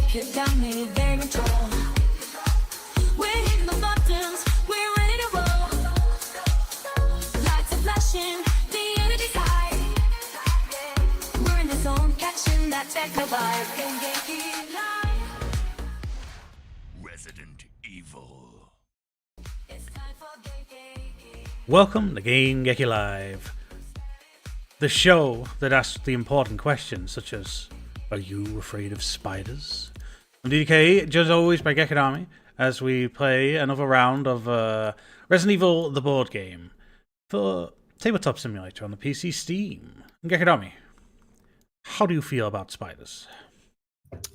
Gekidami, they're in control. We're hitting the buttons, we're ready to roll. Lights are flashing, the energy's high. We're in the zone, catching that techno vibe. Game-Geki live. Resident Evil. It's time for Game-Geki. Welcome to Game-Geki Live, the show that asks the important questions such as, are you afraid of spiders? I'm DK, joined as always by Gekidami, as we play another round of Resident Evil the board game for Tabletop Simulator on the PC Steam. Gekidami, how do you feel about spiders?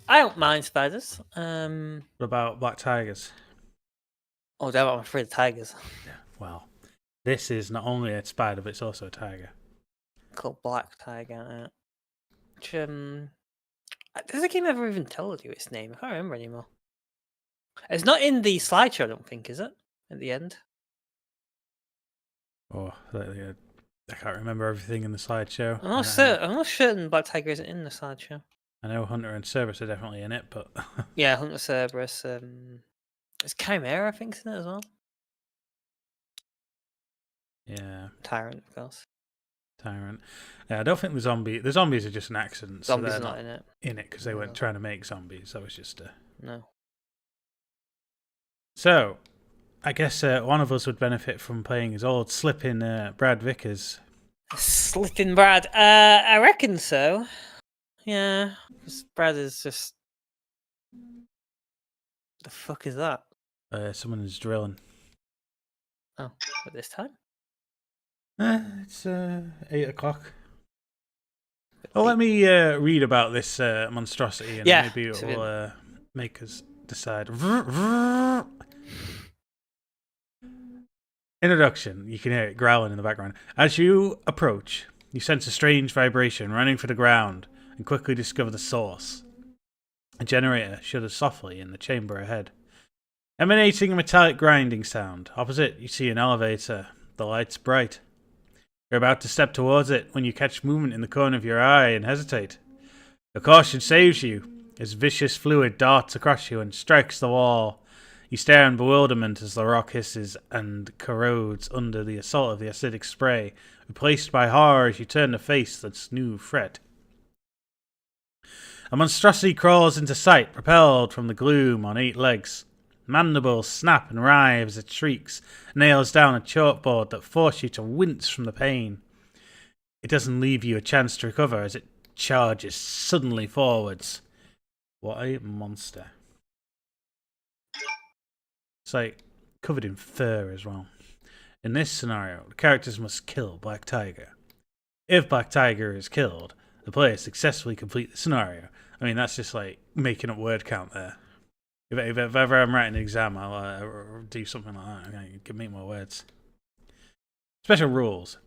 I don't mind spiders. What about black tigers? Oh, damn, I'm afraid of tigers. Well, this is not only a spider, but it's also a tiger. Called Black Tiger. Which, does the game ever even tell you its name? I can't remember anymore. It's not in the slideshow, I don't think, is it? At the end? Oh, I can't remember everything in the slideshow. I'm not certain Black Tiger isn't in the slideshow. I know Hunter and Cerberus are definitely in it, but Yeah, Hunter Cerberus. It's Chimera, I think, is in it as well. yeah, Tyrant, of course. Tyrant. Yeah, I don't think the zombies are just an accident. Zombies so are they're not in it. in it because they weren't No. trying to make zombies. That was just No. So, I guess one of us would benefit from playing his old slipping Brad Vickers. Slitting Brad. I reckon so. Yeah. 'Cause Brad is just. The fuck is that? Someone is drilling. Oh, at this time? It's 8 o'clock. Oh, let me read about this monstrosity and Yeah, maybe it so will make us decide. Introduction. You can hear it growling in the background. As you approach, you sense a strange vibration running through the ground and quickly discover the source. A generator shudders softly in the chamber ahead, emanating a metallic grinding sound. Opposite, you see an elevator. The light's bright. You're about to step towards it when you catch movement in the corner of your eye and hesitate. Your caution saves you as vicious fluid darts across you and strikes the wall. You stare in bewilderment as the rock hisses and corrodes under the assault of the acidic spray, replaced by horror as you turn to face this new threat. A monstrosity crawls into sight, propelled from the gloom on 8 legs. Mandibles snap and writhe as it shrieks, nails down a chalkboard that force you to wince from the pain. It doesn't leave you a chance to recover as it charges suddenly forwards. What a monster. It's like covered in fur as well. In this scenario, the characters must kill Black Tiger. If Black Tiger is killed, the player successfully complete the scenario. I mean, that's just like making up word count there. If ever I'm writing an exam, I'll do something like that. Okay, give me more words. Special rules.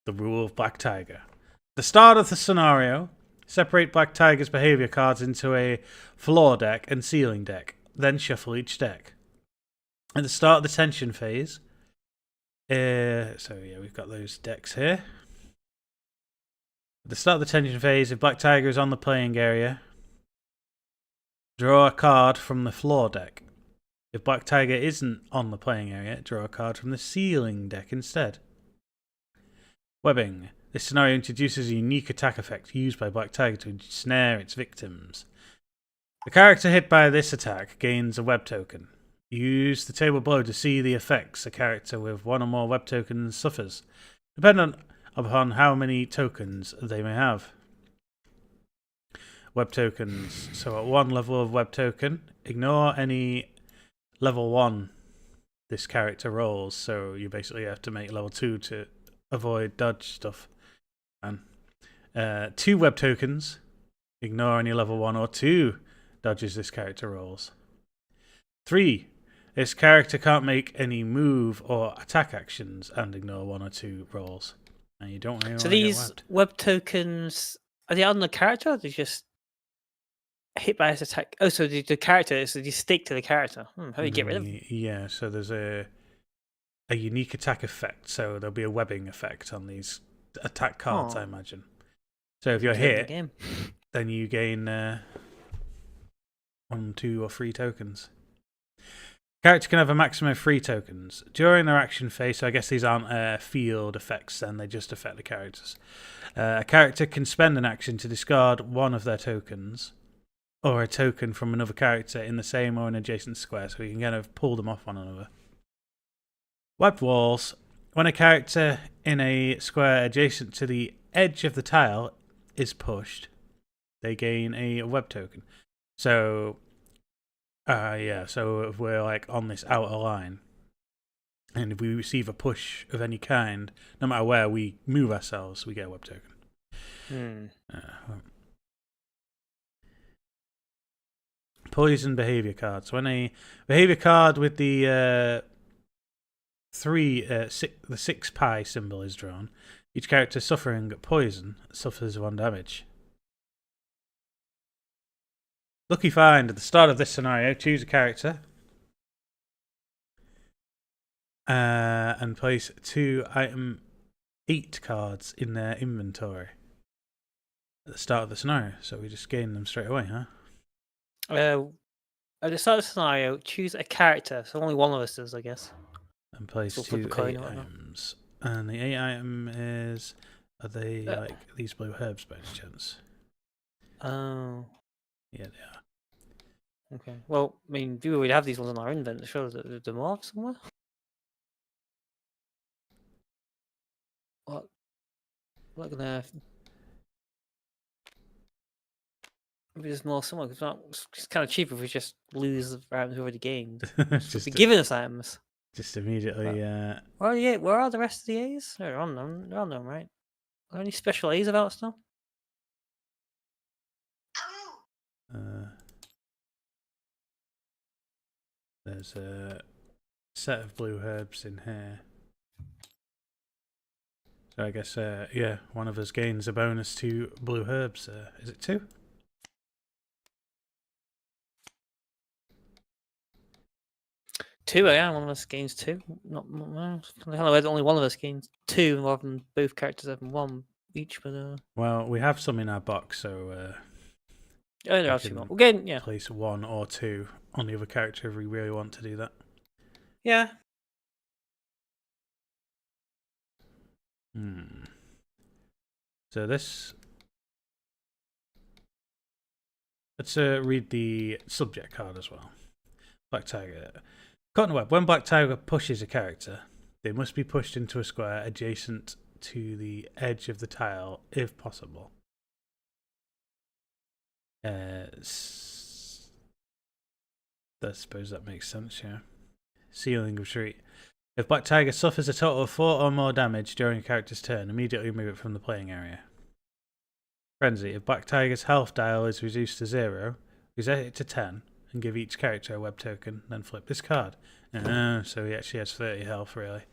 The rule of Black Tiger. At the start of the scenario, separate Black Tiger's behavior cards into a floor deck and ceiling deck. Then shuffle each deck. At the start of the tension phase, we've got those decks here. At the start of the tension phase, if Black Tiger is on the playing area, draw a card from the floor deck. If Black Tiger isn't on the playing area, draw a card from the ceiling deck instead. Webbing. This scenario introduces a unique attack effect used by Black Tiger to ensnare its victims. The character hit by this attack gains a web token. Use the table below to see the effects a character with one or more web tokens suffers, dependent upon how many tokens they may have. Web tokens. So at 1 level of web token, ignore any level 1 this character rolls. So you basically have to make level 2 to avoid dodge stuff. And 2 web tokens, ignore any level 1 or 2 dodges this character rolls. 3. This character can't make any move or attack actions and ignore 1 or 2 rolls. And you don't really So want to get these webbed. web tokens, are they on the character or are they just hit by his attack? Oh, so the character, so they stick to the character. How do you get rid of them? Yeah, so there's a unique attack effect. So there'll be a webbing effect on these attack cards, I imagine. So if you're Get rid of hit, the game. then you gain 1, 2, or 3 tokens. Character can have a maximum of 3 tokens. During their action phase, so I guess these aren't field effects then, they just affect the characters. A character can spend an action to discard one of their tokens, or a token from another character in the same or an adjacent square, so you can kind of pull them off one another. Webbed walls. When a character in a square adjacent to the edge of the tile is pushed, they gain a web token. So, so if we're like on this outer line, and if we receive a push of any kind, no matter where we move ourselves, we get a web token. Poison behavior cards. When a behavior card with the 6 pi symbol is drawn, each character suffering poison suffers 1 damage. Lucky find. At the start of this scenario, choose a character and place 2 item 8 cards in their inventory at the start of the scenario. So we just gain them straight away, huh? At the start of the scenario, choose a character. So only one of us does, I guess. And place So flip 2 a coin 8 or whatnot. items. And the 8 item is... Are they like these blue herbs by any chance? Oh, Yeah, they are. okay. Well, I mean, we would have these ones on our inventory. Sure, the more somewhere. What? Not gonna. Maybe there's more somewhere. Cause it's kind of cheaper if we just lose the items we already gained. just, Be giving us items. just immediately... Where are the rest of the A's? They're on them. They're on them, right? Are there any special A's about still? There's a set of blue herbs in here. So I guess, yeah, one of us gains a bonus to blue herbs. Is it 2? Two, yeah. One of us gains 2. Not. I don't know whether only one of us gains 2 rather than both characters having 1 each. But Well, we have some in our box, so oh, there are 2 can more. Again, yeah. place 1 or 2 on the other character if we really want to do that. Yeah. So this... Let's read the subject card as well. Black Tiger. Caught in a web. When Black Tiger pushes a character, they must be pushed into a square adjacent to the edge of the tile, if possible. I suppose that makes sense, yeah. Sealing retreat. If Black Tiger suffers a total of 4 or more damage during a character's turn, immediately remove it from the playing area. Frenzy. If Black Tiger's health dial is reduced to 0, reset it to 10 and give each character a web token, then flip this card. So he actually has 30 health, really.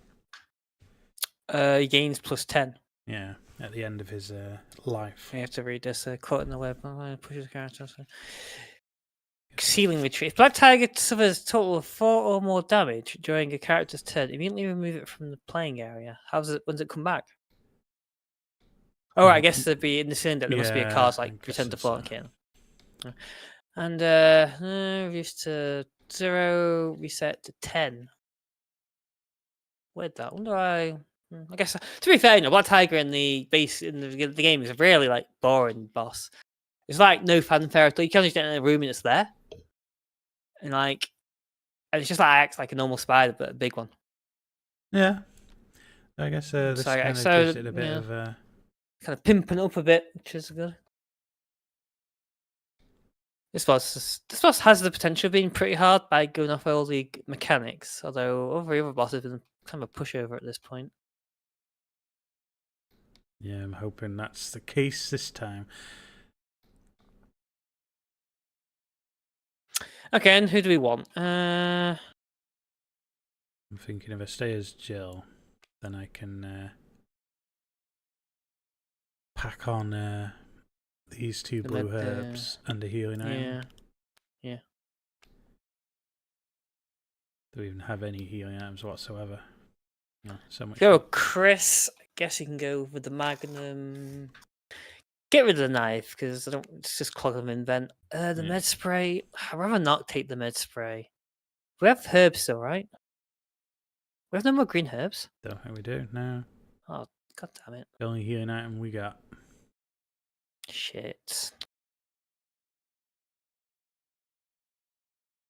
He gains plus 10. Yeah, at the end of his life. You have to read this quote in the web. Pushes characters. Sealing retreat. If Black Tiger suffers a total of 4 or more damage during a character's turn, immediately remove it from the playing area. When does it come back? Oh, I guess there'd be in the cylinder. There must be a Yeah, card I like guess return to it's, floor. Okay. And reduce to 0, reset to 10. Where'd that? Wonder I guess to be fair, Black Tiger in the base in the game is a really like boring boss. It's like no fanfare at all. You can just get in a room and it's there, and it's just like acts like a normal spider but a big one. Yeah, I guess this kind of gives it a bit of kind of pimping up a bit, which is good. This boss has the potential of being pretty hard by going off all the mechanics, although all the other bosses have been kind of a pushover at this point. Yeah, I'm hoping that's the case this time. Okay, and who do we want? I'm thinking if I stay as Jill, then I can pack on these 2 blue herbs and a healing item. Yeah. Do we even have any healing items whatsoever? No, so much. Go, Chris. I guess you can go with the Magnum. Get rid of the knife because I don't. It's just clogging them in vent. The Yeah. med spray. I'd rather not take the med spray. We have herbs still, right? We have no more green herbs. Don't think we do. No. Oh, god damn it! The only healing item we got. Shit.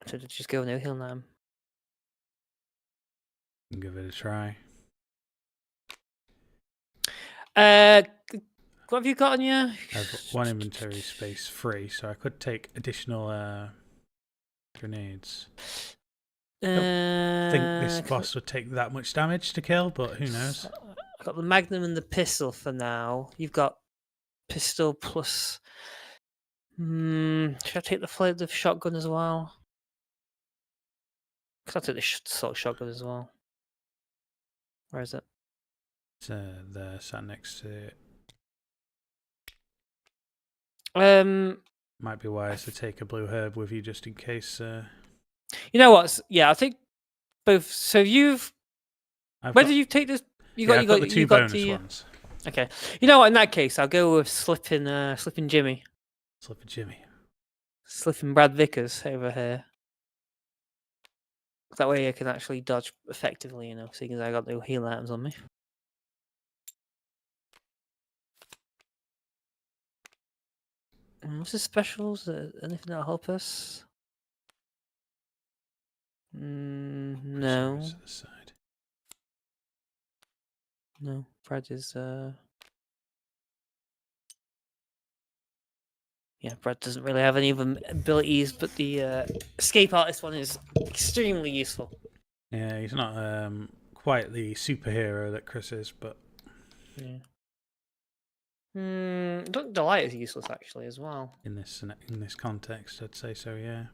So just go no heal now. Give it a try. What have you got on you? I've got one inventory space free, so I could take additional grenades. I think this boss would take that much damage to kill, but who knows? I've got the magnum and the pistol for now. You've got pistol plus. Should I take the shotgun as well? Because I'll take the assault shotgun as well. Where is it? It's there, sat next to it. Might be wise to take a blue herb with you just in case. You know what? Yeah, I think both. So you've. I've Where got, did you take this? I've got the two bonus ones. Okay. You know what? In that case, I'll go with slipping Jimmy, Slip of Jimmy. slipping Brad Vickers over here. That way I can actually dodge effectively, you know, seeing as I got no heal items on me. What's the specials? Anything that'll help us? No. Sorry, to the side. No. Brad is yeah, Brad doesn't really have any of them abilities, but the escape artist one is extremely useful. Yeah, he's not quite the superhero that Chris is, but Yeah. The light is useless actually as well. in this context, I'd say so. Yeah.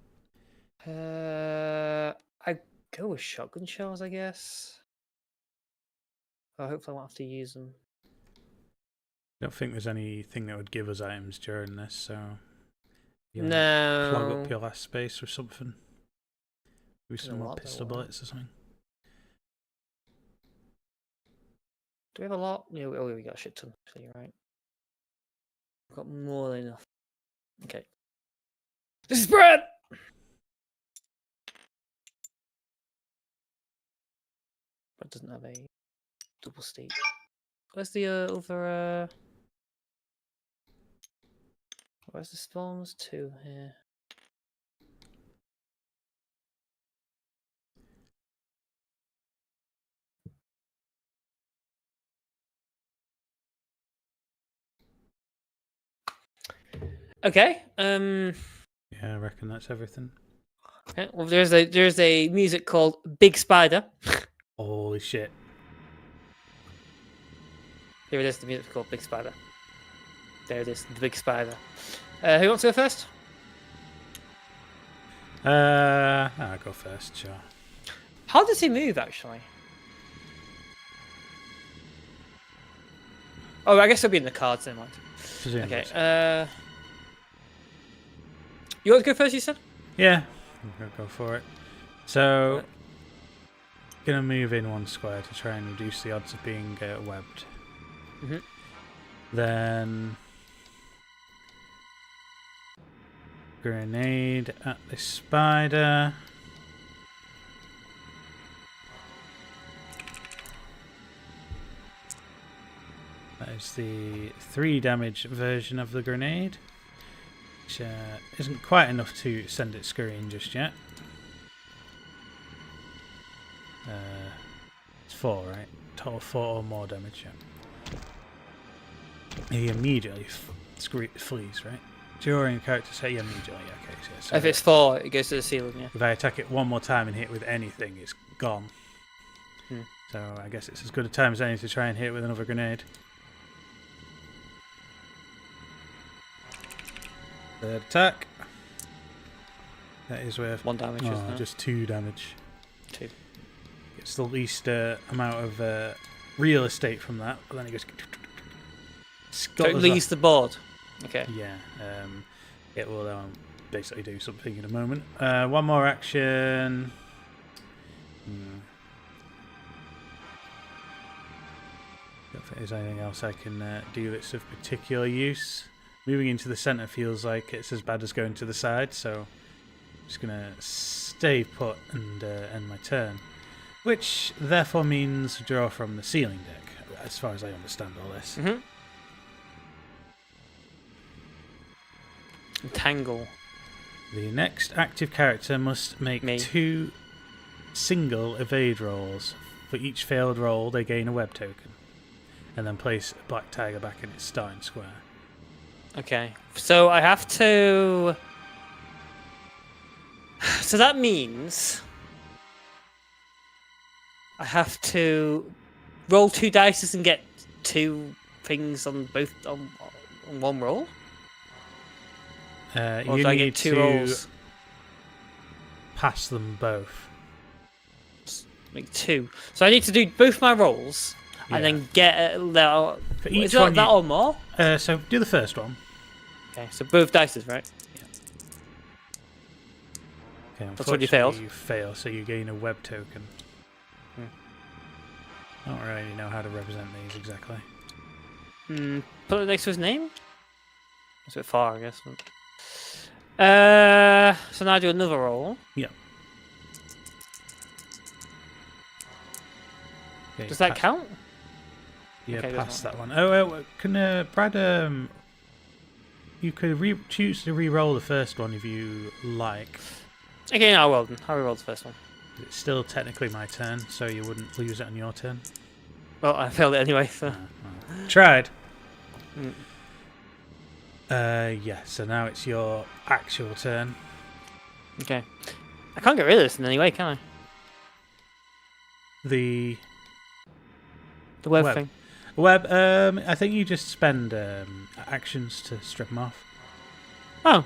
I go with shotgun shells, I guess. Oh, hopefully I won't have to use them. I don't think there's anything that would give us items during this, so No. plug up your last space with something. Maybe some a more lot, pistol though, bullets or something. Do we have a lot? Yeah, we got a shit ton. So you're right. We've got more than enough. Okay. This is Brad! Brad doesn't have a double state. Where's the other where's the spawns? Two here. Okay. Yeah, I reckon that's everything. Okay. Well, there's a music called Big Spider. Holy shit! Here it is. The music called Big Spider. There it is. The Big Spider. Who wants to go first? I'll go first, sure. How does he move actually? Oh, I guess it'll be in the cards then, right? Presumably. Okay. You want to go first? You said. Yeah, I'm gonna go for it. So, gonna move in one square to try and reduce the odds of being webbed. Mhm. Then grenade at this spider. That is the 3 damage version of the grenade, which isn't quite enough to send it scurrying just yet. It's 4, right? Total 4 or more damage. Yeah. He immediately flees, right? During character set, yeah, immediately. Okay, so If it's 4, it goes to the ceiling. Yeah. if I attack it one more time and hit with anything, it's gone. Hmm. So I guess it's as good a time as any to try and hit it with another grenade. Third attack. That is worth 1 damage. Isn't it? just 2 damage. 2. It's the least amount of real estate from that, but then it goes. So it leaves the board. Okay. Yeah, it will basically do something in a moment. One more action. Don't think there's anything else I can do that's of particular use. Moving into the center feels like it's as bad as going to the side, so I'm just gonna stay put and end my turn. Which therefore means draw from the ceiling deck, as far as I understand all this. Mm-hmm. Tangle. The next active character must make Me. 2 single evade rolls. For each failed roll, they gain a web token. And then place a black tiger back in its starting square. Okay, so I have to. So that means I have to roll 2 dice and get 2 things on both on one roll. Or You do I need get 2 to rolls? pass them both. Like 2. So I need to do both my rolls and Yeah. then get that. For each Is that, one, that or more? so do the first one. Okay, so both dices, right? Okay, That's what you failed. You fail, so you gain a web token. I don't really know how to represent these exactly. Put it next to his name. It's a bit far, I guess. So now I do another roll. Yeah. Okay, Does that count? Yeah, Okay, pass doesn't that one. Oh, can Brad? You could choose to re-roll the first one if you like. Okay, no, well then. I'll re-roll the first one. It's still technically my turn, so you wouldn't lose it on your turn. Well, I failed it anyway, so. Tried. Mm. Yeah. So now it's your actual turn. Okay. I can't get rid of this in any way, can I? The The web Web. thing. web. I think you just spend actions to strip them off. Oh.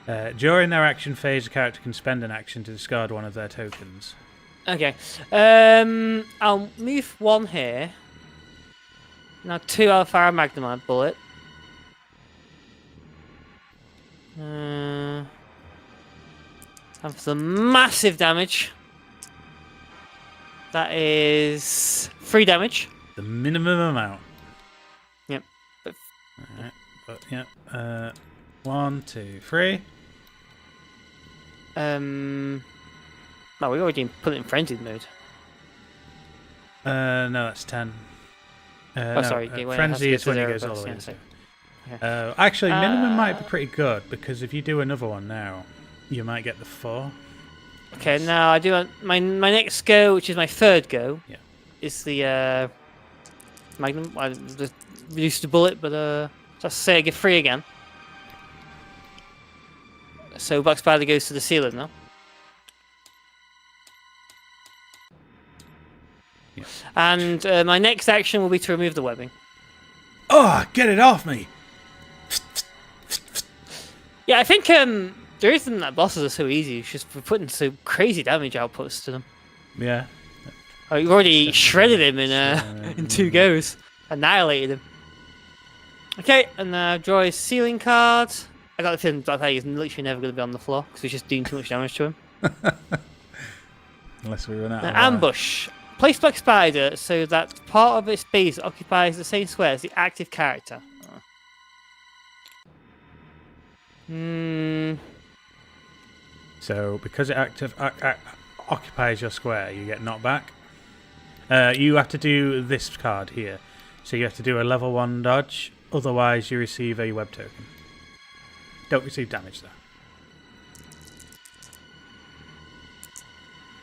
During their action phase, a character can spend an action to discard one of their tokens. Okay. I'll move 1 here. Now 2 I'll fire a Magnemite bullet. And for the massive damage. That is 3 damage. The minimum amount. Yep. Alright, but yeah. 1, 2, 3. No, we already put it in frenzied mode. No, that's 10. Sorry, when it has to frenzy get is to when it 0 goes all first, the way yeah, to so- 0. Actually, minimum might be pretty good because if you do another one now, you might get the 4. Okay, now I do my next go, which is my 3rd go. Yeah. Is the Magnum. I just reduced the bullet, but let's say I get 3 again. So Black Spider goes to the ceiling now. Yeah. And my next action will be to remove the webbing. Oh, get it off me! Yeah, I think the reason that bosses are so easy is just for putting so crazy damage outputs to them. Yeah. Oh, you've already shredded him in 2 goes. Annihilated him. Okay, and draw his ceiling card. I got the feeling Black Tiger is literally never going to be on the floor because we're just doing too much damage to him. Unless we run out Now, of ambush. Place Black Spider so that part of its base occupies the same square as the active character. So, because it occupies your square, you get knocked back. You have to do this card here. So you have to do a level 1 dodge, otherwise you receive a web token. Don't receive damage though.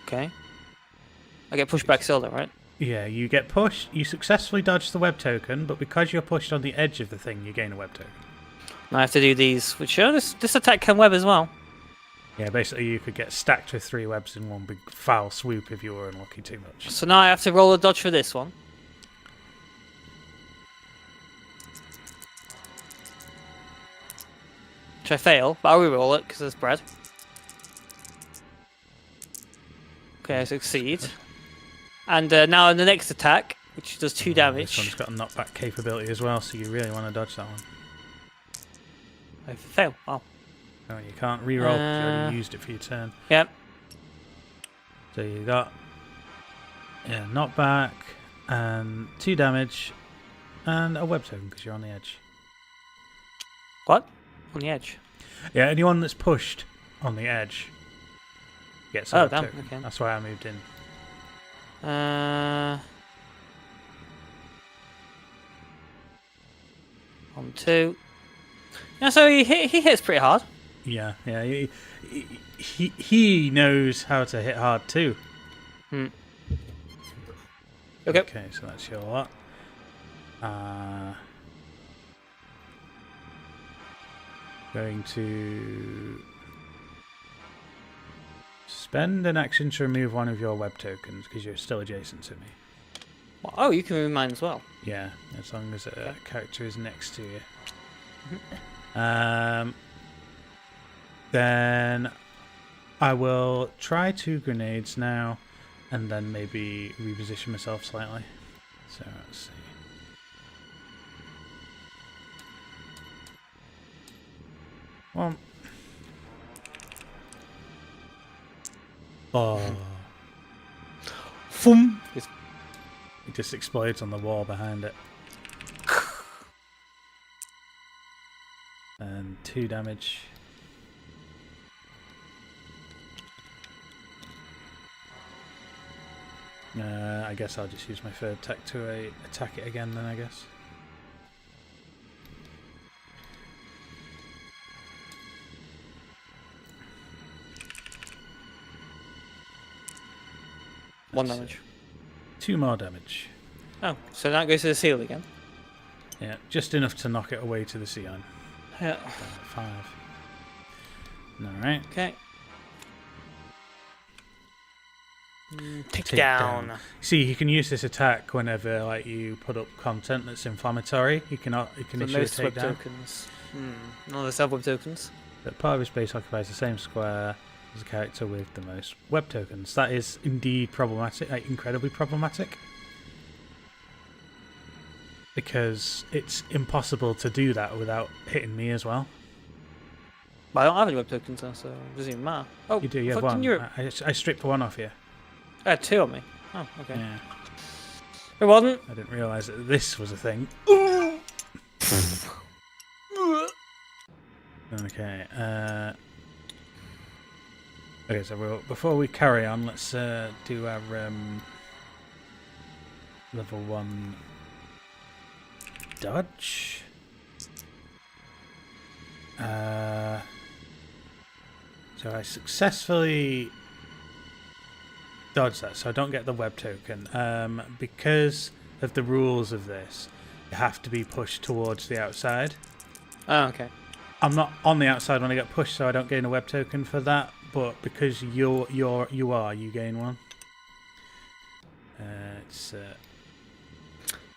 Okay. I get pushed back still though, right? Yeah, you get pushed, you successfully dodge the web token, but because you're pushed on the edge of the thing, you gain a web token. Now I have to do these, which this attack can web as well. Yeah, basically you could get stacked with 3 webs in one big foul swoop if you were unlucky too much. So now I have to roll a dodge for this one. Which I fail, but I'll re-roll it because it's Brad. Okay, I succeed. And now in the next attack, which does 2 damage. This one's got a knockback capability as well, so you really want to dodge that one. I fail. Oh. Oh, you can't re-roll because you already used it for your turn. Yep. So you got knockback and 2 damage and a web token because you're on the edge. What? On the edge? Yeah, anyone that's pushed on the edge gets a Oh, web damn, token. okay. That's why I moved in. 1, 2. Yeah, so he hits pretty hard. Yeah, yeah. He knows how to hit hard too. Okay. Okay, so that's your lot. Going to spend an action to remove one of your web tokens because you're still adjacent to me. Oh, you can remove mine as well. Yeah, as long as a character is next to you. Mm-hmm. Then I will try 2 grenades now, and then maybe reposition myself slightly. So let's see. Well, oh, Boom. it just explodes on the wall behind it. And 2 damage. I guess I'll just use my third tech to attack it again then, I guess. One That's damage. 2 more damage. Oh, so that goes to the seal again. Yeah, just enough to knock it away to the ceiling. Yeah. 5. Alright. Okay. Take down. See, you can use this attack whenever like you put up content that's inflammatory. You can For issue a most web takedown. tokens. No, there's web tokens. But part of his base occupies the same square as a character with the most web tokens. That is indeed problematic, like incredibly problematic. Because it's impossible to do that without hitting me as well. But I don't have any web tokens now, so it doesn't even matter. Oh, You do, you have fucking one. I stripped 1 off you. I had 2 on me. Oh, okay. Yeah. It wasn't. I didn't realise that this was a thing. Okay. Okay, so before we carry on, let's do our level 1 dodge. So I successfully dodged that, so I don't get the web token. Because of the rules of this, you have to be pushed towards the outside. Oh, okay. I'm not on the outside when I get pushed, so I don't gain a web token for that. But because you gain one.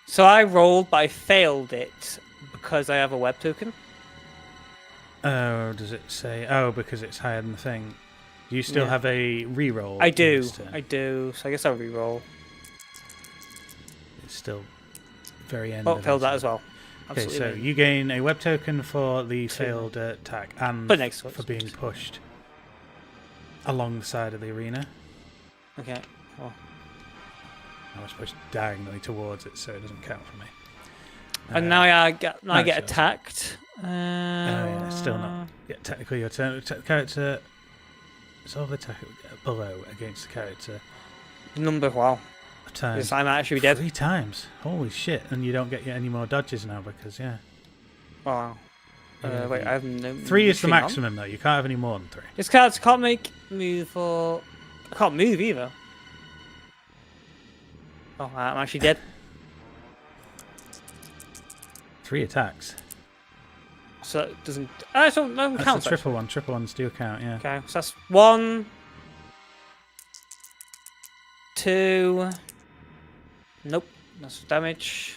So I rolled, but I failed it because I have a web token. Oh, does it say? Oh, because it's higher than the thing. Do you still have a reroll? I do. this turn? I do. So I guess I'll re-roll. It's still very end. Oh, of failed it. that as well. Okay, Absolutely so amazing. you gain a web token for the failed attack and But next to it. for being pushed along the side of the arena. Okay. Well, I was pushed diagonally towards it, so it doesn't count for me. and now I get it shows. attacked. Oh yeah, still not. Yeah, technically your turn. Character. Solve the attack below against the character. Number, wow. A time. Yes, I'm actually dead. 3 times. Holy shit! And you don't get any more dodges now because Wow. Yeah, Wait, I have no. 3 is the machine on? maximum though. You can't have any more than 3. This character can't make move for. I can't move either. Oh, I'm actually dead. 3 attacks. So it doesn't. I don't That's count. a triple one. Triple ones do count. Yeah. Okay, so that's 1, 2. Nope, that's damage.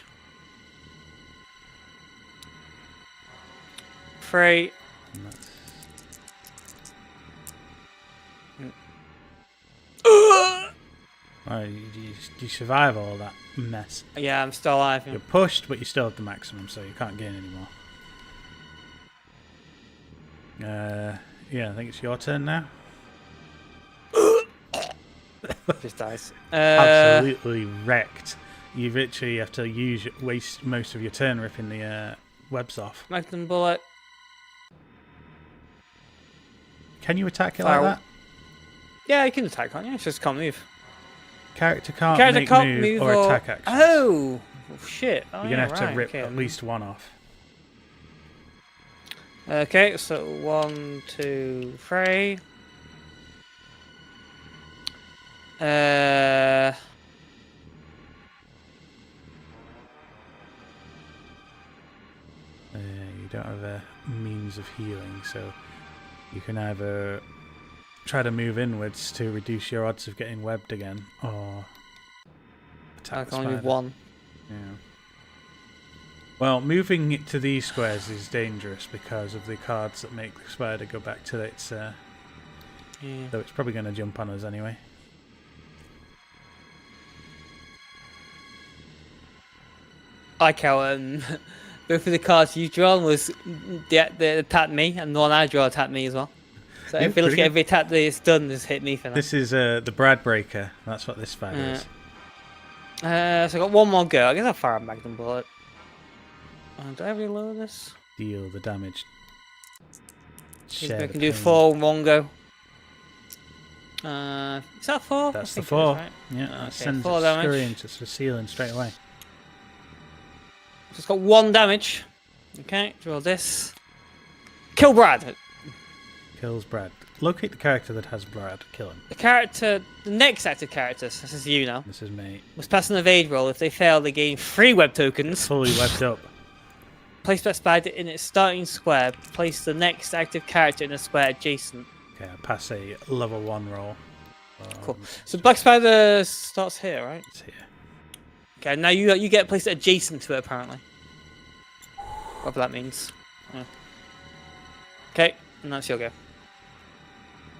3. And that's- Oh, you survive all that mess. Yeah, I'm still alive. Yeah. You're pushed, but you still have the maximum, so you can't gain any more. Yeah, I think it's your turn now. Just dies. Absolutely wrecked. You literally have to waste most of your turn ripping the webs off. Magnum bullet. Can you attack it Fire. like that? Yeah, you can attack, can't you? It's just can't move. Character can't Character make can't move or attack actions. Oh, shit. Oh, You're going to have right, to rip okay. at least one off. Okay, so 1, 2, 3. You don't have a means of healing, so you can either try to move inwards to reduce your odds of getting webbed again, or attack I the can only move spider. one. Yeah. Well, moving it to these squares is dangerous because of the cards that make the spider go back to its... Yeah. Though it's probably going to jump on us anyway. I like how both of the cards you've drawn was the attacked me, and the one I draw attacked me as well. So Yeah, if you look pretty at good. every attack that it's done, has hit me for that. This is the Brad Breaker. That's what this spider is. So I got one more go. I guess I'll fire a magnum bullet. Do I reload this? Deal the damage. See Share if I the can do pain. 4 in one go. Is that 4? That's I the think it is, 4. right? Yeah, that Okay, sends 4 it damage. scurrying to the ceiling straight away. So it's got 1 damage. Okay, draw this. Kill Brad. Kills Brad. Locate the character that has Brad. Kill him. The next active character, so this is you now, This is me. must pass an evade roll. If they fail, they gain 3 web tokens. Fully webbed up. Place that spider in its starting square. Place the next active character in a square adjacent. Okay, I pass a level 1 roll. Cool. So Black Spider starts here, right? It's here. Okay, now you get placed adjacent to it apparently. Whatever that means. Yeah. Okay, and that's your go.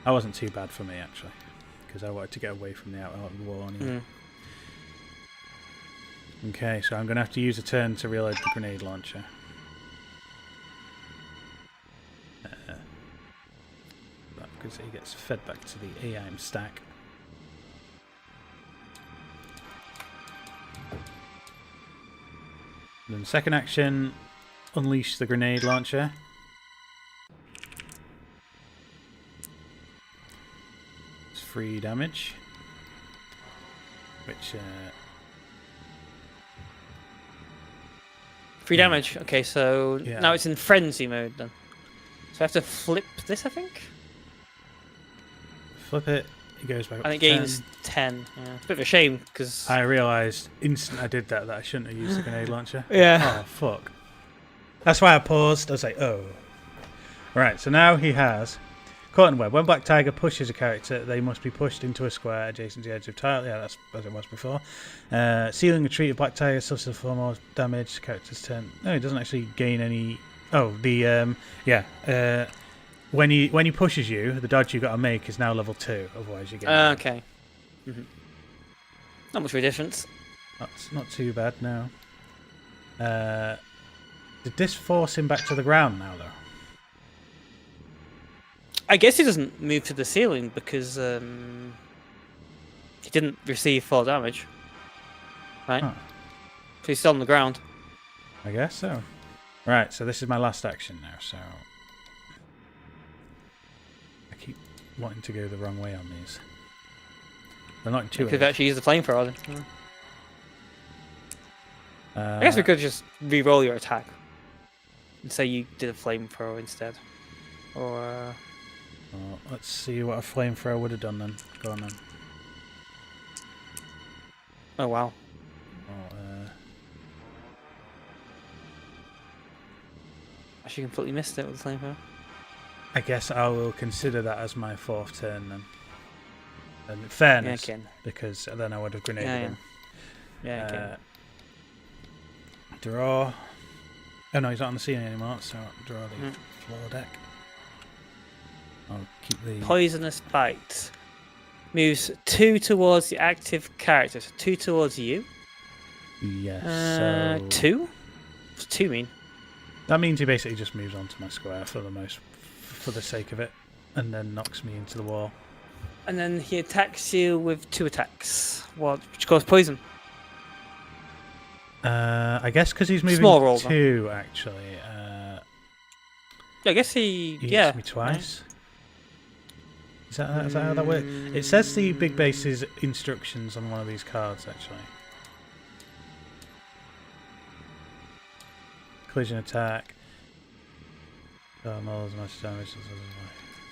That wasn't too bad for me actually, because I wanted to get away from the outer wall anyway. Okay, so I'm going to have to use a turn to reload the grenade launcher. Because he gets fed back to the AIM stack. Then second action, unleash the grenade launcher. It's 3 damage. Which 3 damage. Okay, so Yeah. now it's in frenzy mode then. So I have to flip this, I think? flip it, it goes back up And it to 10. gains 10. Yeah. It's a bit of a shame, because... I realised instant I did that I shouldn't have used the grenade launcher. Yeah. Oh, fuck. That's why I paused. I was like, oh. Right, so now he has Caught in Web. When Black Tiger pushes a character, they must be pushed into a square adjacent to the edge of tile. Yeah, that's as it was before. Sealing a treat of Black Tiger suffers 4 more damage. The character's turn. No, he doesn't actually gain any... Oh, the... when he pushes you, the dodge you got to make is now level 2. Otherwise, you get... okay. Not much of a difference. That's not too bad now. Did this force him back to the ground now, though? I guess he doesn't move to the ceiling because he didn't receive 4 damage. Right? Huh. So he's still on the ground. I guess so. Right, so this is my last action now, so... I keep wanting to go the wrong way on these. They're not We intuitive. could actually use the flamethrower then. I guess we could just re-roll your attack. And say you did a flamethrower instead. Or... Well, let's see what a flamethrower would have done then. Go on then. Oh wow. Well, Actually completely missed it with the flamethrower. I guess I will consider that as my 4th turn then. And in fairness, Yeah, okay. because then I would have grenaded Yeah, him. Yeah, okay. Draw. Oh no, he's not on the ceiling anymore, so draw the floor deck. I'll keep the... Poisonous Bite. Moves 2 towards the active character. So 2 towards you. Yes, so... 2? What's 2 mean? That means he basically just moves onto my square for the sake of it, and then knocks me into the wall. And then he attacks you with 2 attacks. Which cause poison. I guess because he's moving Small roll, though. 2, actually. Yeah, I guess he Hits me twice. Is that how that works? It says the big base's instructions on one of these cards, actually. Collision attack. Massive damage.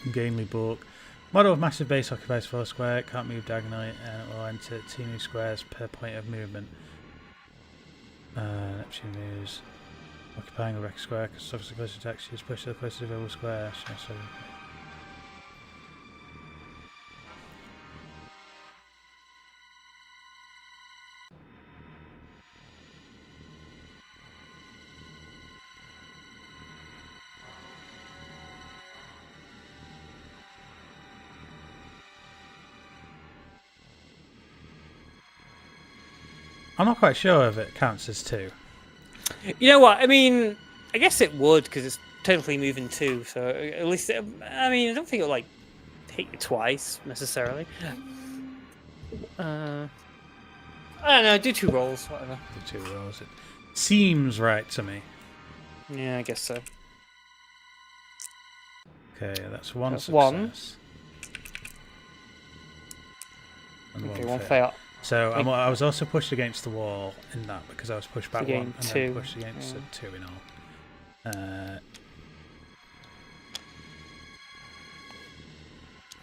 Ungainly bulk. Model of massive base occupies 4 square. Can't move diagonally and will enter 2 new squares per point of movement. Neptune moves. Occupying a wreck square. Suffers a collision attack. She's pushed to the closest available square. I'm not quite sure if it counts as 2. You know what? I mean, I guess it would because it's technically moving 2. So at least, I mean, I don't think it'll like hit you twice necessarily. I don't know. Do 2 rolls, whatever. Do 2 rolls. It seems right to me. Yeah, I guess so. Okay, that's 1 That's success. 1. And Okay, 1 1 fail. fail. So I was also pushed against the wall in that because I was pushed back 1 gain and 2. then pushed against 2 in all.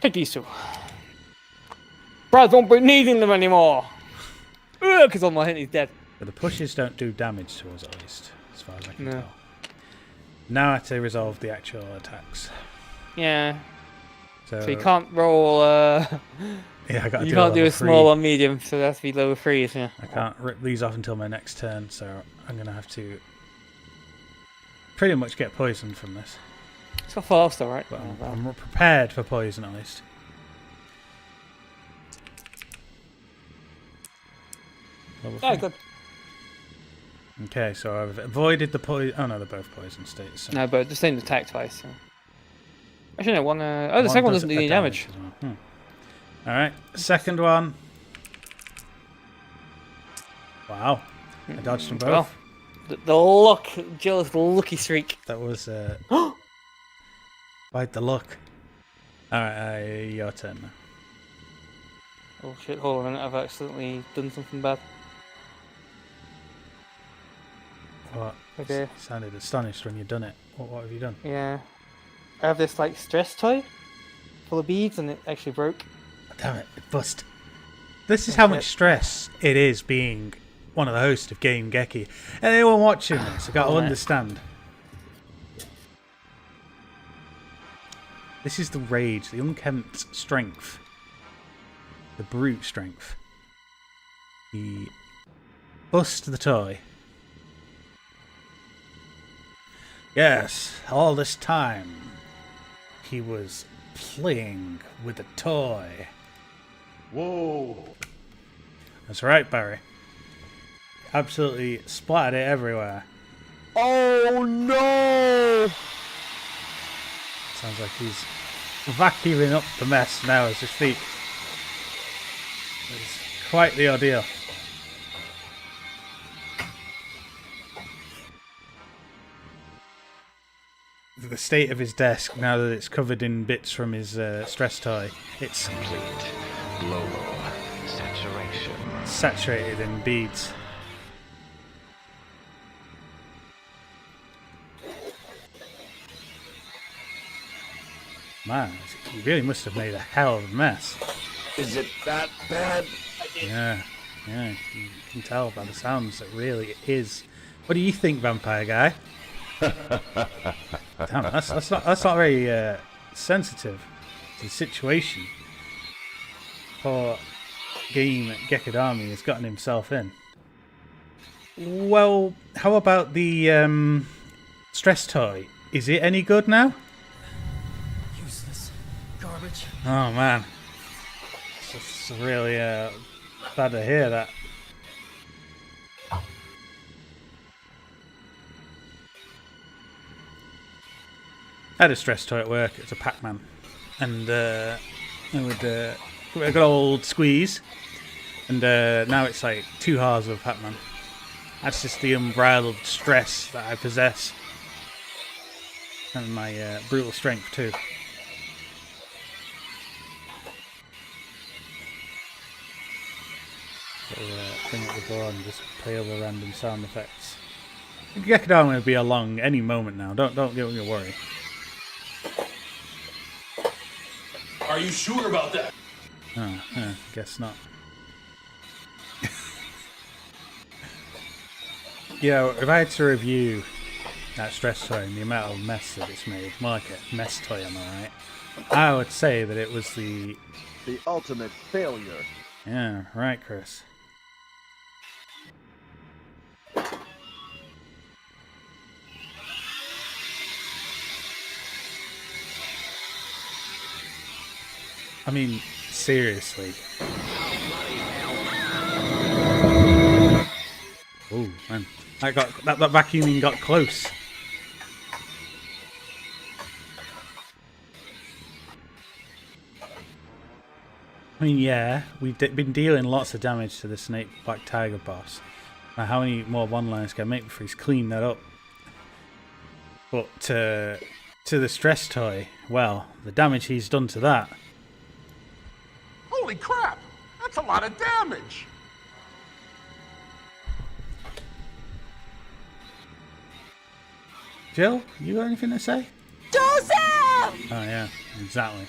Take these 2. Brad won't be needing them anymore. Because on my hint he's dead. But the pushes don't do damage to us, at least, as far as I can No. tell. Now I have to resolve the actual attacks. Yeah. So So you can't roll. Yeah, I got to You do can't do level a 3. small or medium, so it has to be lower 3s. Yeah. I can't rip these off until my next turn, so I'm going to have to pretty much get poisoned from this. It's got fast though, right? But I'm prepared for poison, at least. Level Yeah, 3. good. Okay, so I've avoided the poison. Oh no, they're both poison states. So No, but just didn't attack twice. So. Actually, no. One. Oh, the second one doesn't do any damage. as well. Alright, second one. Wow. I dodged them both. Well, the luck. Jill's lucky streak. That was quite the luck. Alright, your turn now. Oh shit! Hold on a minute. I've accidentally done something bad. What? Okay. You sounded astonished when you'd done it. What have you done? Yeah. I have this like stress toy full of beads, and it actually broke. Damn it, it bust. This is how much stress it is being one of the hosts of Game-Geki. Anyone watching this, I gotta understand. This is the rage, the unkempt strength. The brute strength. He bust the toy. Yes, all this time he was playing with a toy. Whoa! That's right, Barry. Absolutely splattered it everywhere. Oh no! Sounds like he's vacuuming up the mess now as we speak. It's quite the ordeal. The state of his desk, now that it's covered in bits from his stress toy, it's Complete global saturation. saturated in beads. Man, he really must have made a hell of a mess. Is it that bad? Yeah, you can tell by the sounds it really is. What do you think, Vampire Guy? Damn, that's not very sensitive to the situation. Poor Gekidami has gotten himself in. Well, how about the stress toy? Is it any good now? Useless garbage. Oh man, it's really bad to hear that. I had a stress toy at work. It's a Pac-Man, and I would give it a good old squeeze, and now it's like 2 hours of Pac-Man. That's just the unbridled stress that I possess. And my brutal strength too. So bring up the board and just play over random sound effects. Gekidami will be along any moment now. Don't get worried. Are you sure about that? Oh, guess not. If I had to review that stress toy and the amount of mess that it's made, more like a mess toy, am I right? I would say that it was the ultimate failure. Yeah, right, Chris. I mean, seriously. Oh man, that vacuuming got close. I mean, yeah, we've been dealing lots of damage to the Snake Black Tiger boss. Now, how many more one-liners can I make before he's cleaned that up? But to the stress toy, well, the damage he's done to that. Holy crap! That's a lot of damage! Jill, you got anything to say? Joseph! Oh yeah, exactly.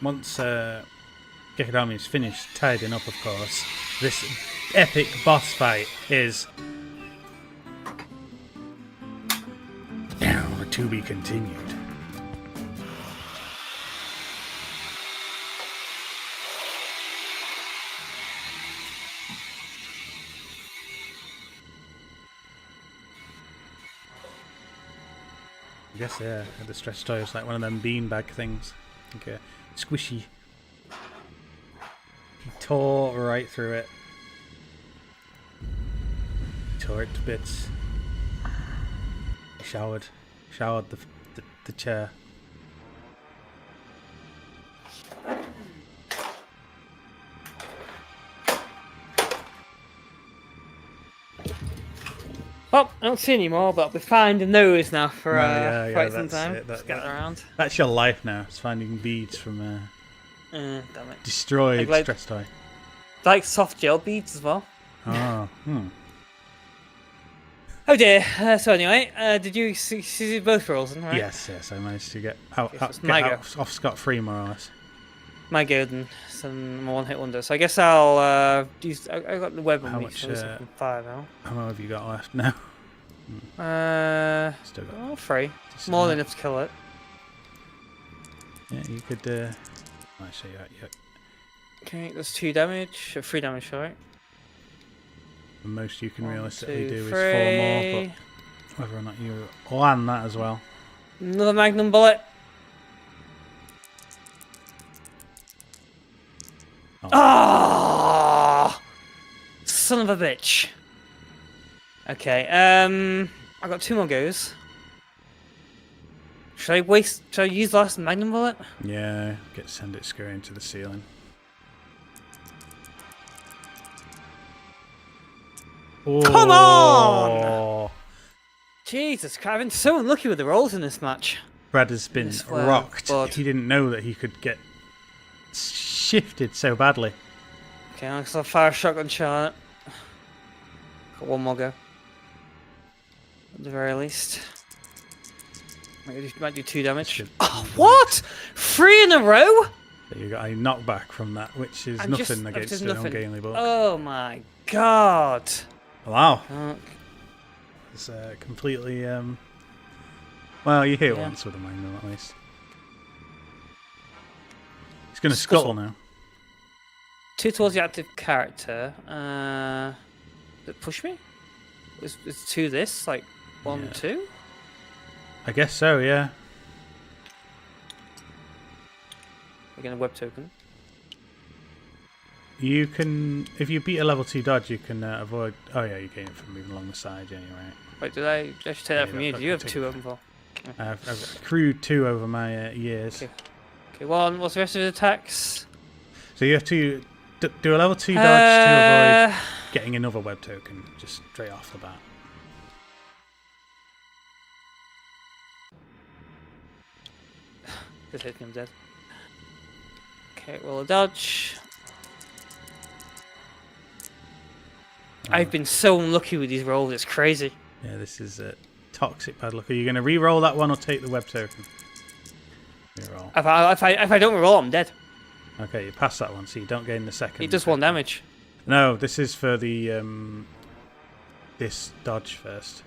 Once Gekidami is finished tidying up, of course, this epic boss fight is now to be continued. I guess, yeah, the stress toy is like one of them beanbag things. Okay, squishy. He tore right through it. Tore it to bits. He showered the chair. Well, I don't see any more, but I'll be finding those now for quite some that's time. it, Just getting around. That's your life now. It's finding beads from Damn it. destroyed Like- stress toy. Like soft gel beads as well. Oh, Oh dear. So anyway, did you see both rolls? Right? Yes, I managed to get out, Okay, so it's my go. off scot-free, more or less. My go then. Some one-hit wonder. So I guess I'll use. I got the web on How me, much, so it's up in 5 now. How long have you got left now? Still got. Oh, 3. Just More enough. than enough to kill it. Yeah, you could. Actually, yeah. Okay, that's 2 damage. 3 damage, sorry. The most you can 1, realistically 2, do is 3. 4 more, but whether or not you land that as well. Another magnum bullet. Oh. Ah! Son of a bitch. Okay, I got 2 more goes. Should I use the last magnum bullet? Yeah, send it scurrying to the ceiling. Come on! Jesus Christ, I've been so unlucky with the rolls in this match. Brad has been swear, rocked. but- He didn't know that he could get shifted so badly. Okay, I'll fire a shotgun shot. Got 1 more go. At the very least. Might do 2 damage. Should- Oh, what? 3 in a row? So you got a knockback from that, which is I'm nothing just against an nothing. ungainly bulk. Oh my god. Wow, Oh, it's completely. Well, you hit Yeah. once with a magnum at least. He's going to scuttle now. 2 towards the active character. Did it push me? Is 2 this? Like 1, Yeah. 2? I guess so, yeah. We're gonna web token. You can, if you beat a level 2 dodge, you can avoid. Oh yeah, you gain it from moving along the side. Yeah, you're right. Wait, did I should take that from you? that- Do you have take 2 it of them for? I've accrued 2 over my years. Okay. Okay, what's the rest of the attacks? So you have to Do a level 2 dodge to avoid getting another web token just straight off the bat. Just hit me, I'm dead. Okay, roll a dodge. I've been so unlucky with these rolls, it's crazy. Yeah, this is a toxic bad luck. Are you going to re-roll that one or take the web token? Re-roll. If I don't roll, I'm dead. Okay, you pass that one, so you don't gain the second. It does 1 damage. No, this is for the this dodge first.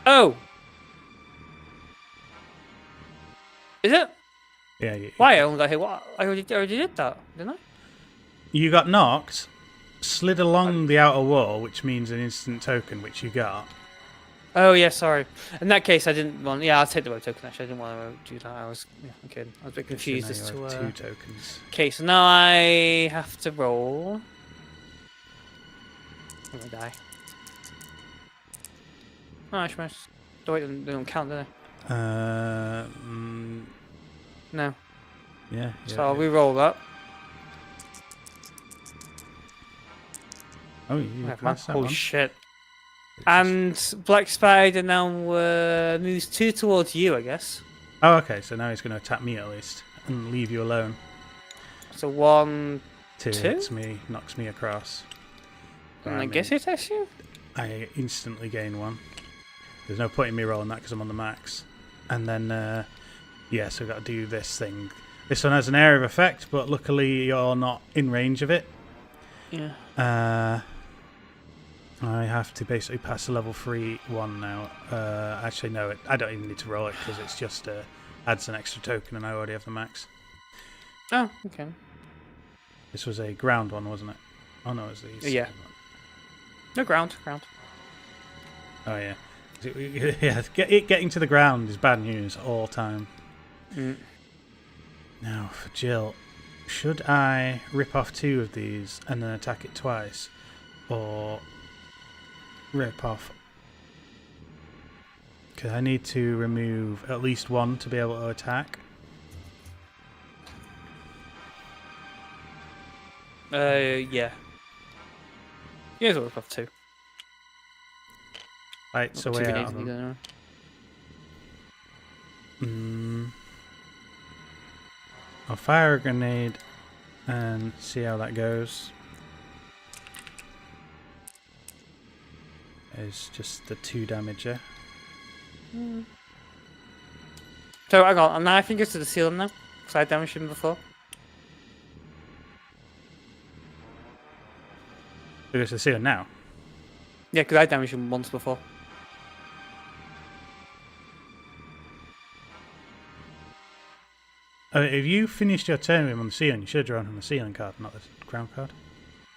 Oh! Is it? Yeah. Why? I only got hit. What? I already did that, didn't I? You got knocked, slid along the outer wall, which means an instant token, which you got. Oh yeah, sorry. In that case, I didn't want. Yeah, I'll take the web token. Actually, I didn't want to do that. I was okay. I was a bit confused as to. 2 tokens. Okay, so now I have to roll. I'm gonna die. Oh, actually, they don't count, do they? No. Yeah. So I'll re-roll that. Oh, you passed that Holy one. shit. And Black Spider now moves 2 towards you, I guess. Oh, okay. So now he's going to attack me at least and leave you alone. So 1, 2 2? hits me, knocks me across. And I guess it attacks you? I instantly gain 1. There's no point in me rolling that because I'm on the max. And then, yeah, so I've got to do this thing. This one has an area of effect, but luckily you're not in range of it. Yeah. I have to basically pass a level 3 one now. Actually, no, I don't even need to roll it because it's just adds an extra token and I already have the max. Oh, okay. This was a ground one, wasn't it? Oh, no, it was these. Yeah. No, ground. Oh, yeah. Yeah, getting to the ground is bad news all time. Now, for Jill, should I rip off 2 of these and then attack it twice? Or rip off... Because I need to remove at least 1 to be able to attack. Yeah. You guys will rip off 2. Right, so Not way too out many of to them. do, I'll fire a grenade and see how that goes. It's just the 2 damager. So hang on, I'm now I think it's to the ceiling now. Because I damaged him before. It goes to the ceiling now. Yeah, because I damaged him once before. If you finished your turn with him on the ceiling, you should have drawn him the ceiling card, not the ground card.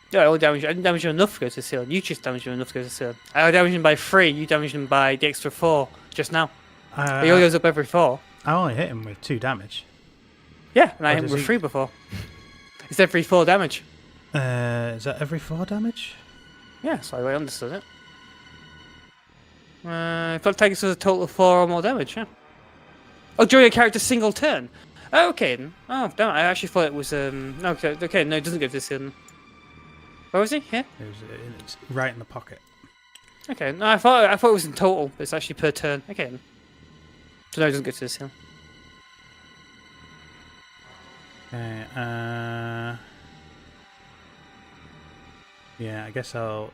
Yeah, I didn't damage him enough to go to the ceiling. You just damaged him enough to go to the ceiling. I damaged him by 3, you damaged him by the extra 4 just now. He only goes up every 4. I only hit him with 2 damage. Yeah, and I hit him does with he- 3 before. It's every 4 damage. Is that every 4 damage? Yeah, so I understood it. If that takes us a total of 4 or more damage, yeah. Oh, during a character's single turn. Oh, okay then. Oh, damn it, I actually thought it was okay, no, it doesn't go to the ceiling. Where was he? Here? It's right in the pocket. Okay, no, I thought it was in total, but it's actually per turn. Okay then. So no, it doesn't go to the ceiling. Okay, yeah, I guess I'll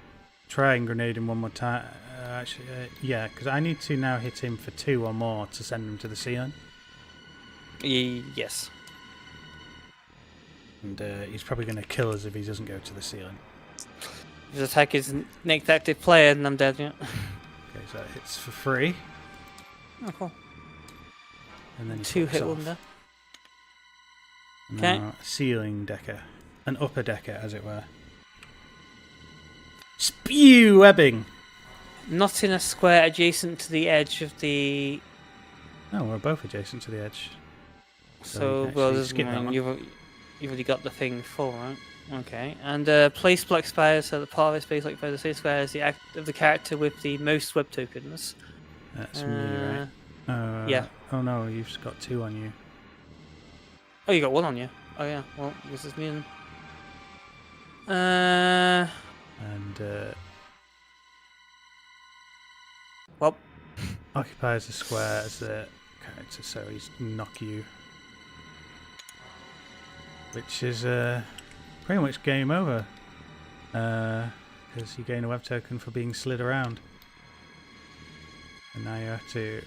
try and grenade him one more time. Actually, yeah, because I need to now hit him for 2 or more to send him to the ceiling. Yes. And he's probably going to kill us if he doesn't go to the ceiling. If his attack is next active player, then I'm dead, yeah. Okay, so that hits for 3. Oh, cool. And then he 2 fucks hit off. wonder. And Okay. now a ceiling decker. An upper decker, as it were. Spew webbing! Not in a square adjacent to the edge of the... No, we're both adjacent to the edge. So, you can well, actually there's skip that one. you've already got the thing full, right? Okay. And place Black Spire so that part of its base like the same square is the act of the character with the most web tokens. That's me, right? yeah. Oh no, you've got 2 on you. Oh, you got one on you. Oh yeah. Well, this is me. And well, occupies the square as a character, so he's knock you. Which is pretty much game over. Because you gain a web token for being slid around. And now you have to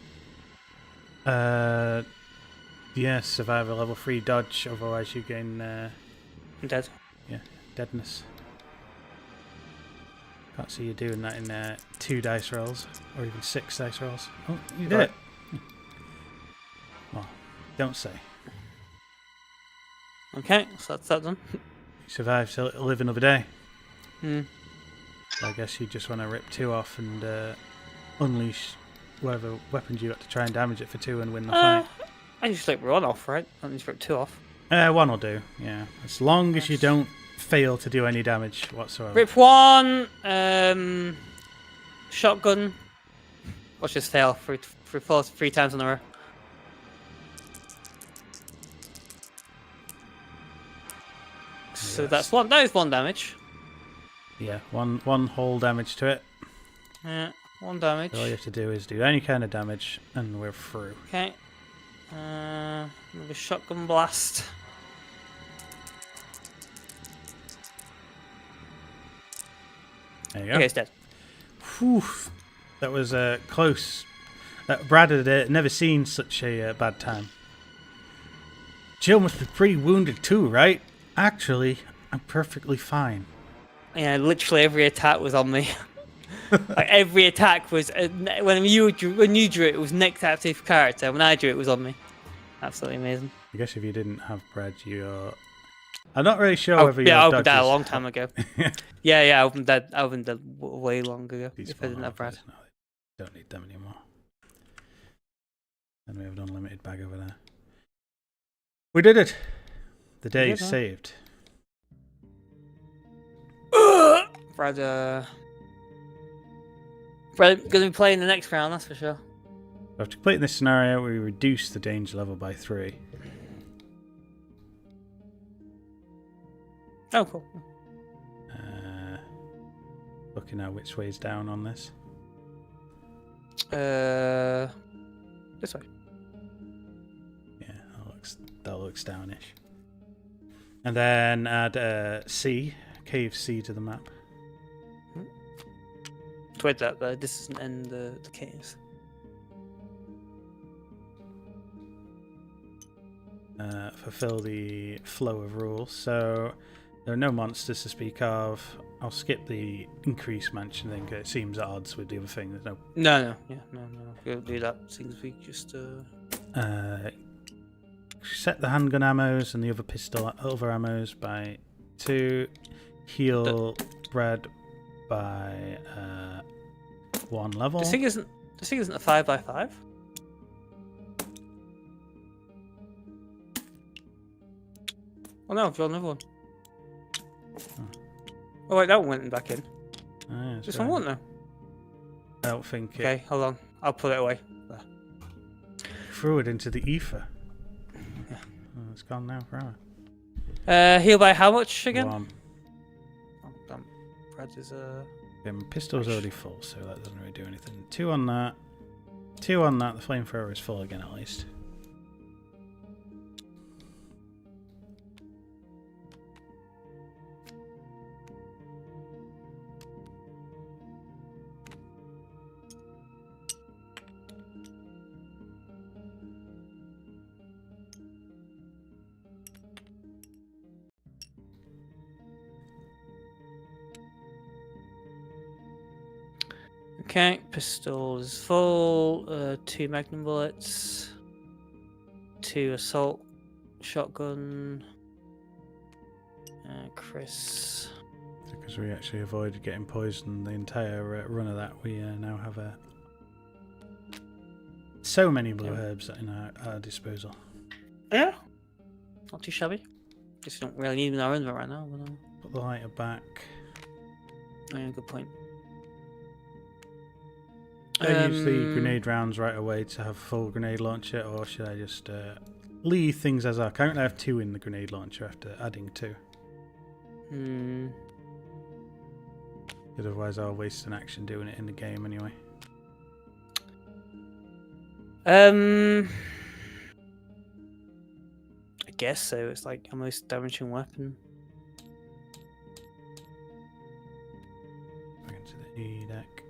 survive a level 3 dodge, otherwise you gain I'm dead. yeah, deadness. Can't see you doing that in 2 dice rolls, or even 6 dice rolls. Oh, you did it! Well, don't say. Okay, so that's that done. You survived to live another day. Hmm. So I guess you just want to rip 2 off and unleash whatever weapons you got to try and damage it for 2 and win the fight. I just like one off, right? I just rip 2 off. 1 will do, yeah. As long as you don't fail to do any damage whatsoever. Rip 1. Shotgun. Watch this fail 3 times in a row. So Yes. that's one. That is 1 damage. Yeah, one whole damage to it. Yeah, 1 damage. All you have to do is do any kind of damage, and we're through. Okay. Maybe shotgun blast. There you go. Okay, it's dead. Whew. That was close. Brad had never seen such a bad time. Jill must be pretty wounded too, right? Actually, I'm perfectly fine. Yeah, literally every attack was on me. Like every attack was when you drew it, it was next active character. When I drew it, it was on me. Absolutely amazing. I guess if you didn't have Brad, you're... I'm not really sure Oh, whether yeah, I your opened that a dodges- long time ago. yeah, I opened that. I opened that way long ago. These If I didn't small have Brad. rifles, no, don't need them anymore. And we have an unlimited bag over there. We did it! The day is did, huh? saved. Brad, gonna be playing the next round, that's for sure. After completing this scenario, we reduce the danger level by 3. Oh, cool. Looking at which way's down on this. This way. Yeah, that looks downish. And then add C, cave C to the map. Wait, that this doesn't end the caves. Fulfill the flow of rules. So there are no monsters to speak of. I'll skip the increased mansion thing, 'cause it seems at odds with the other thing. There's no. No. We don't do that. Things we just Set the handgun ammos and the other other ammos by 2. Heal Brad by 1 level. This thing isn't a 5x5. Oh no, I've got another one. Oh wait, that one went back in. Oh, yeah, This right. one won't now. I don't think Okay, hold on. I'll put it away. There. threw it into the ether. Oh, it's gone now forever. Heal by how much again? 1. Oh, damn. Brad is Yeah, my pistol's already full, so that doesn't really do anything. 2 on that. 2 on that. The flamethrower is full again, at least. Okay, pistol is full. 2 magnum bullets. 2 assault shotgun. Chris. Because we actually avoided getting poisoned the entire run of that, we now have so many blue herbs in our disposal. Yeah. Not too shabby. Guess we don't really need them in our inventory right now. But, Put the lighter back. oh, yeah, good point. Should I use the grenade rounds right away to have full grenade launcher, or should I just leave things as are. Currently I have 2 in the grenade launcher after adding 2. Hmm. Otherwise I'll waste an action doing it in the game anyway. I guess so. It's like a most damaging weapon. Back into the E deck.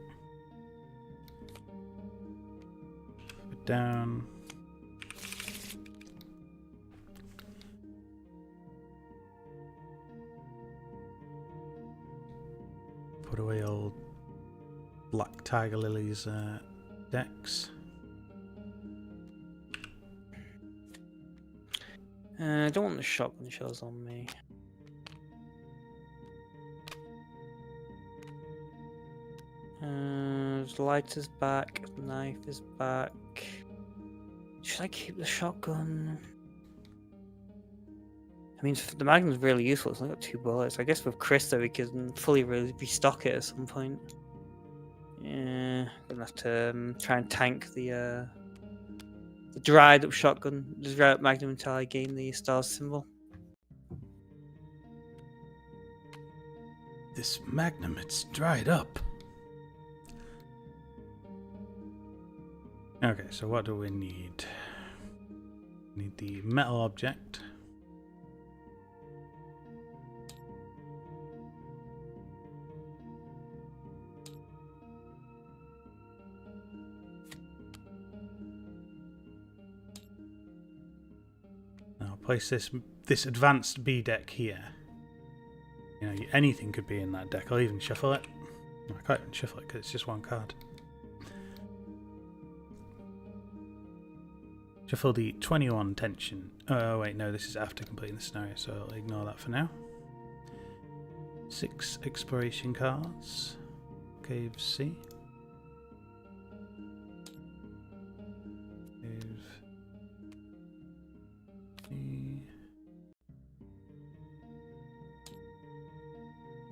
Put down. Put away old Black Tiger Lily's decks. I don't want the shotgun shells on me. The light is back. The knife is back. Should I keep the shotgun? I mean, the Magnum's really useful. It's only got 2 bullets. I guess with Krista we can fully restock it at some point. Yeah, gonna have to try and tank the dried up shotgun, the dried up Magnum until I gain the star symbol. This Magnum, it's dried up. Okay, so what do we need? Need the metal object. Now place this advanced B deck here. You know, anything could be in that deck. I'll even shuffle it. No, I can't even shuffle it because it's just 1 card. Shuffle the 21 tension. Oh wait, no, this is after completing the scenario, so I'll ignore that for now. 6 exploration cards. Cave C.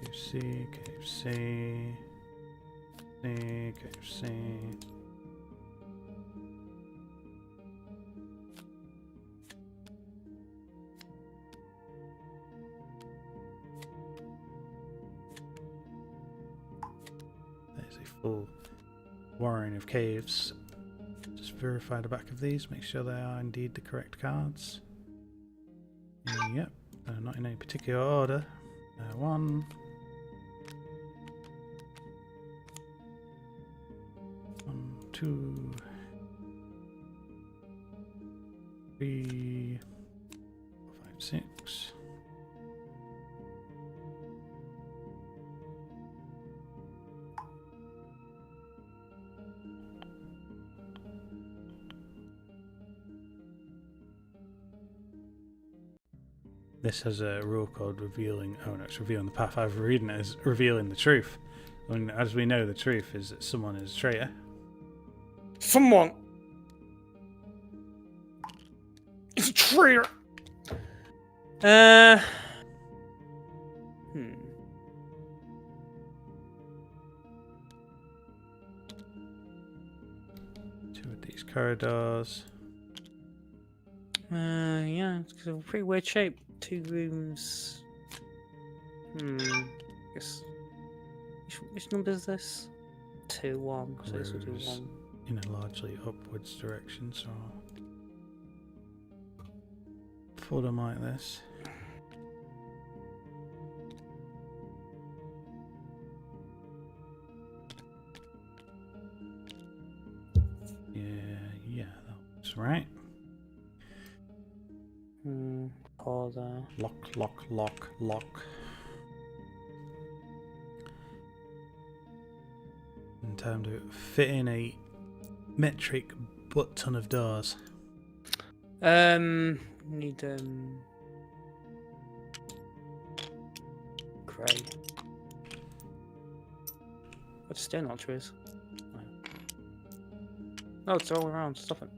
Cave C. Cave C. Cave C. Cave C. There's a full warren of caves. Just verify the back of these, make sure they are indeed the correct cards. Yep, not in any particular order. 1. 1, 2, 3, 4, 5, 6. This has a rule called revealing. Oh no, it's revealing the path. I've reading it as revealing the truth. And as we know, the truth is that someone is a traitor. Someone is a traitor. Two of these corridors. Yeah, it's a pretty weird shape. 2 rooms. Guess. Which number is this? 2, 1. So this will do Rows 1. in a largely upwards direction, so I'll put them like this. Yeah, that's right. Pause there. Lock. In time to fit in a metric butt ton of doors. Need grey. What's stone archeries? No, it's all around. Stop it.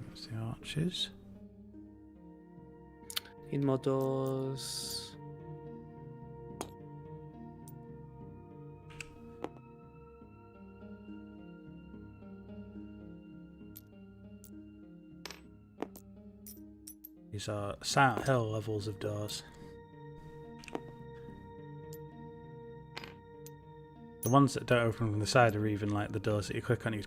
There's the arches. Need more doors. These are Silent Hill levels of doors. The ones that don't open from the side are even like the doors that you click on. You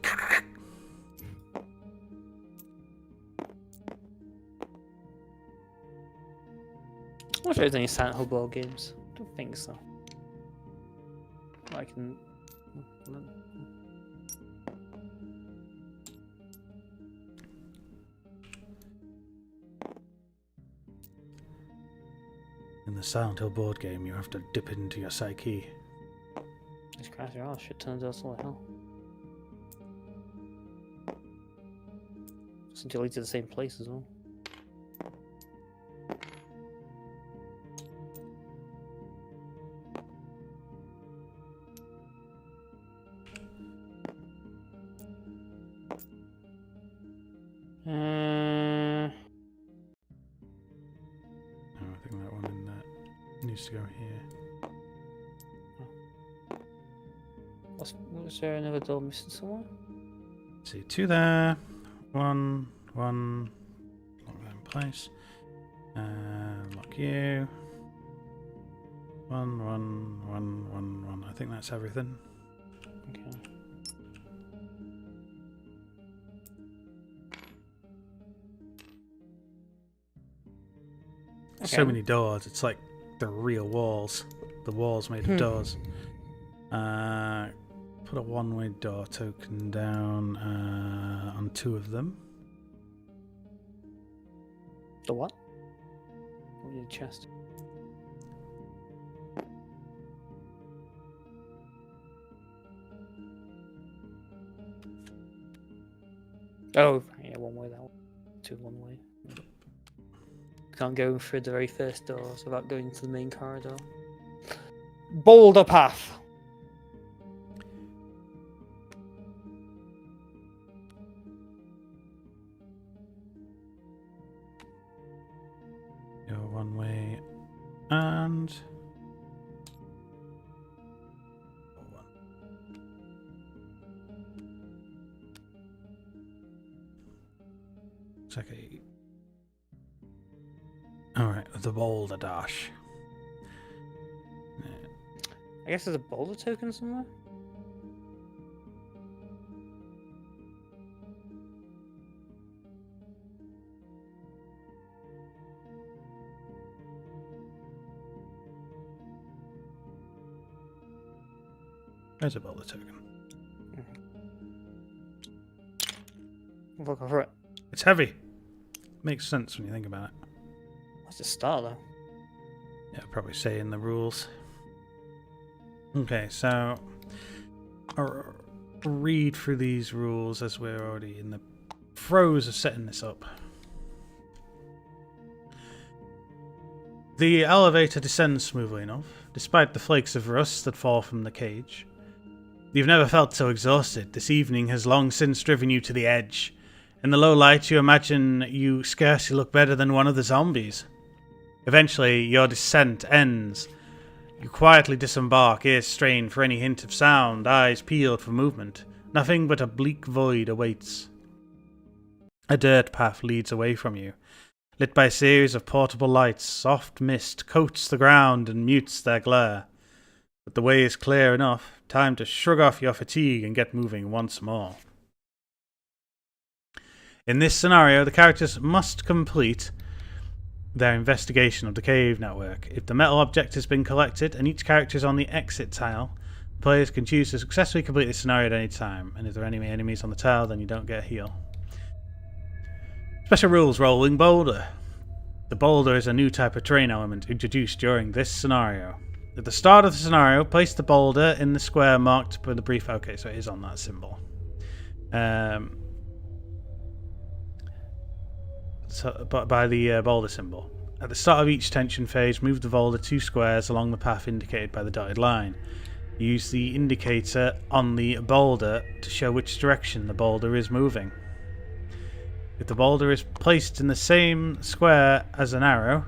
I wonder if there's any Silent Hill board games. I don't think so. I can. In the Silent Hill board game, you have to dip into your psyche. Just crash your ass, shit turns out Silent Hill. Since you lead to the same place as well. I think that one in that needs to go here. Was there another door missing somewhere? See, 2 there. 1. Lock that in place. Lock you. 1. I think that's everything. Okay. So many doors. It's like the real walls. The walls made of doors. Put a one-way door token down on 2 of them. The what? What your chest? Oh, yeah, one way that one. 2 one way. Can't go through the very first doors without going to the main corridor. Boulder path. Go one way and it's like a alright, the boulder dash. I guess there's a boulder token somewhere. There's a boulder token. Look over it. It's heavy. Makes sense when you think about it. What's the start though? Yeah, I'll probably say in the rules. Okay, so I'll read through these rules as we're already in the throes of setting this up. The elevator descends smoothly enough, despite the flakes of rust that fall from the cage. You've never felt so exhausted. This evening has long since driven you to the edge. In the low light, you imagine you scarcely look better than one of the zombies. Eventually, your descent ends. You quietly disembark, ears strained for any hint of sound, eyes peeled for movement. Nothing but a bleak void awaits. A dirt path leads away from you. Lit by a series of portable lights, soft mist coats the ground and mutes their glare. But the way is clear enough. Time to shrug off your fatigue and get moving once more. In this scenario, the characters must complete their investigation of the cave network. If the metal object has been collected and each character is on the exit tile, players can choose to successfully complete this scenario at any time. And if there are any enemies on the tile, then you don't get a heal. Special rules: rolling boulder. The boulder is a new type of terrain element introduced during this scenario. At the start of the scenario, place the boulder in the square marked by the brief. Okay, so it is on that symbol. By the boulder symbol. At the start of each tension phase, move the boulder 2 squares along the path indicated by the dotted line. Use the indicator on the boulder to show which direction the boulder is moving. If the boulder is placed in the same square as an arrow,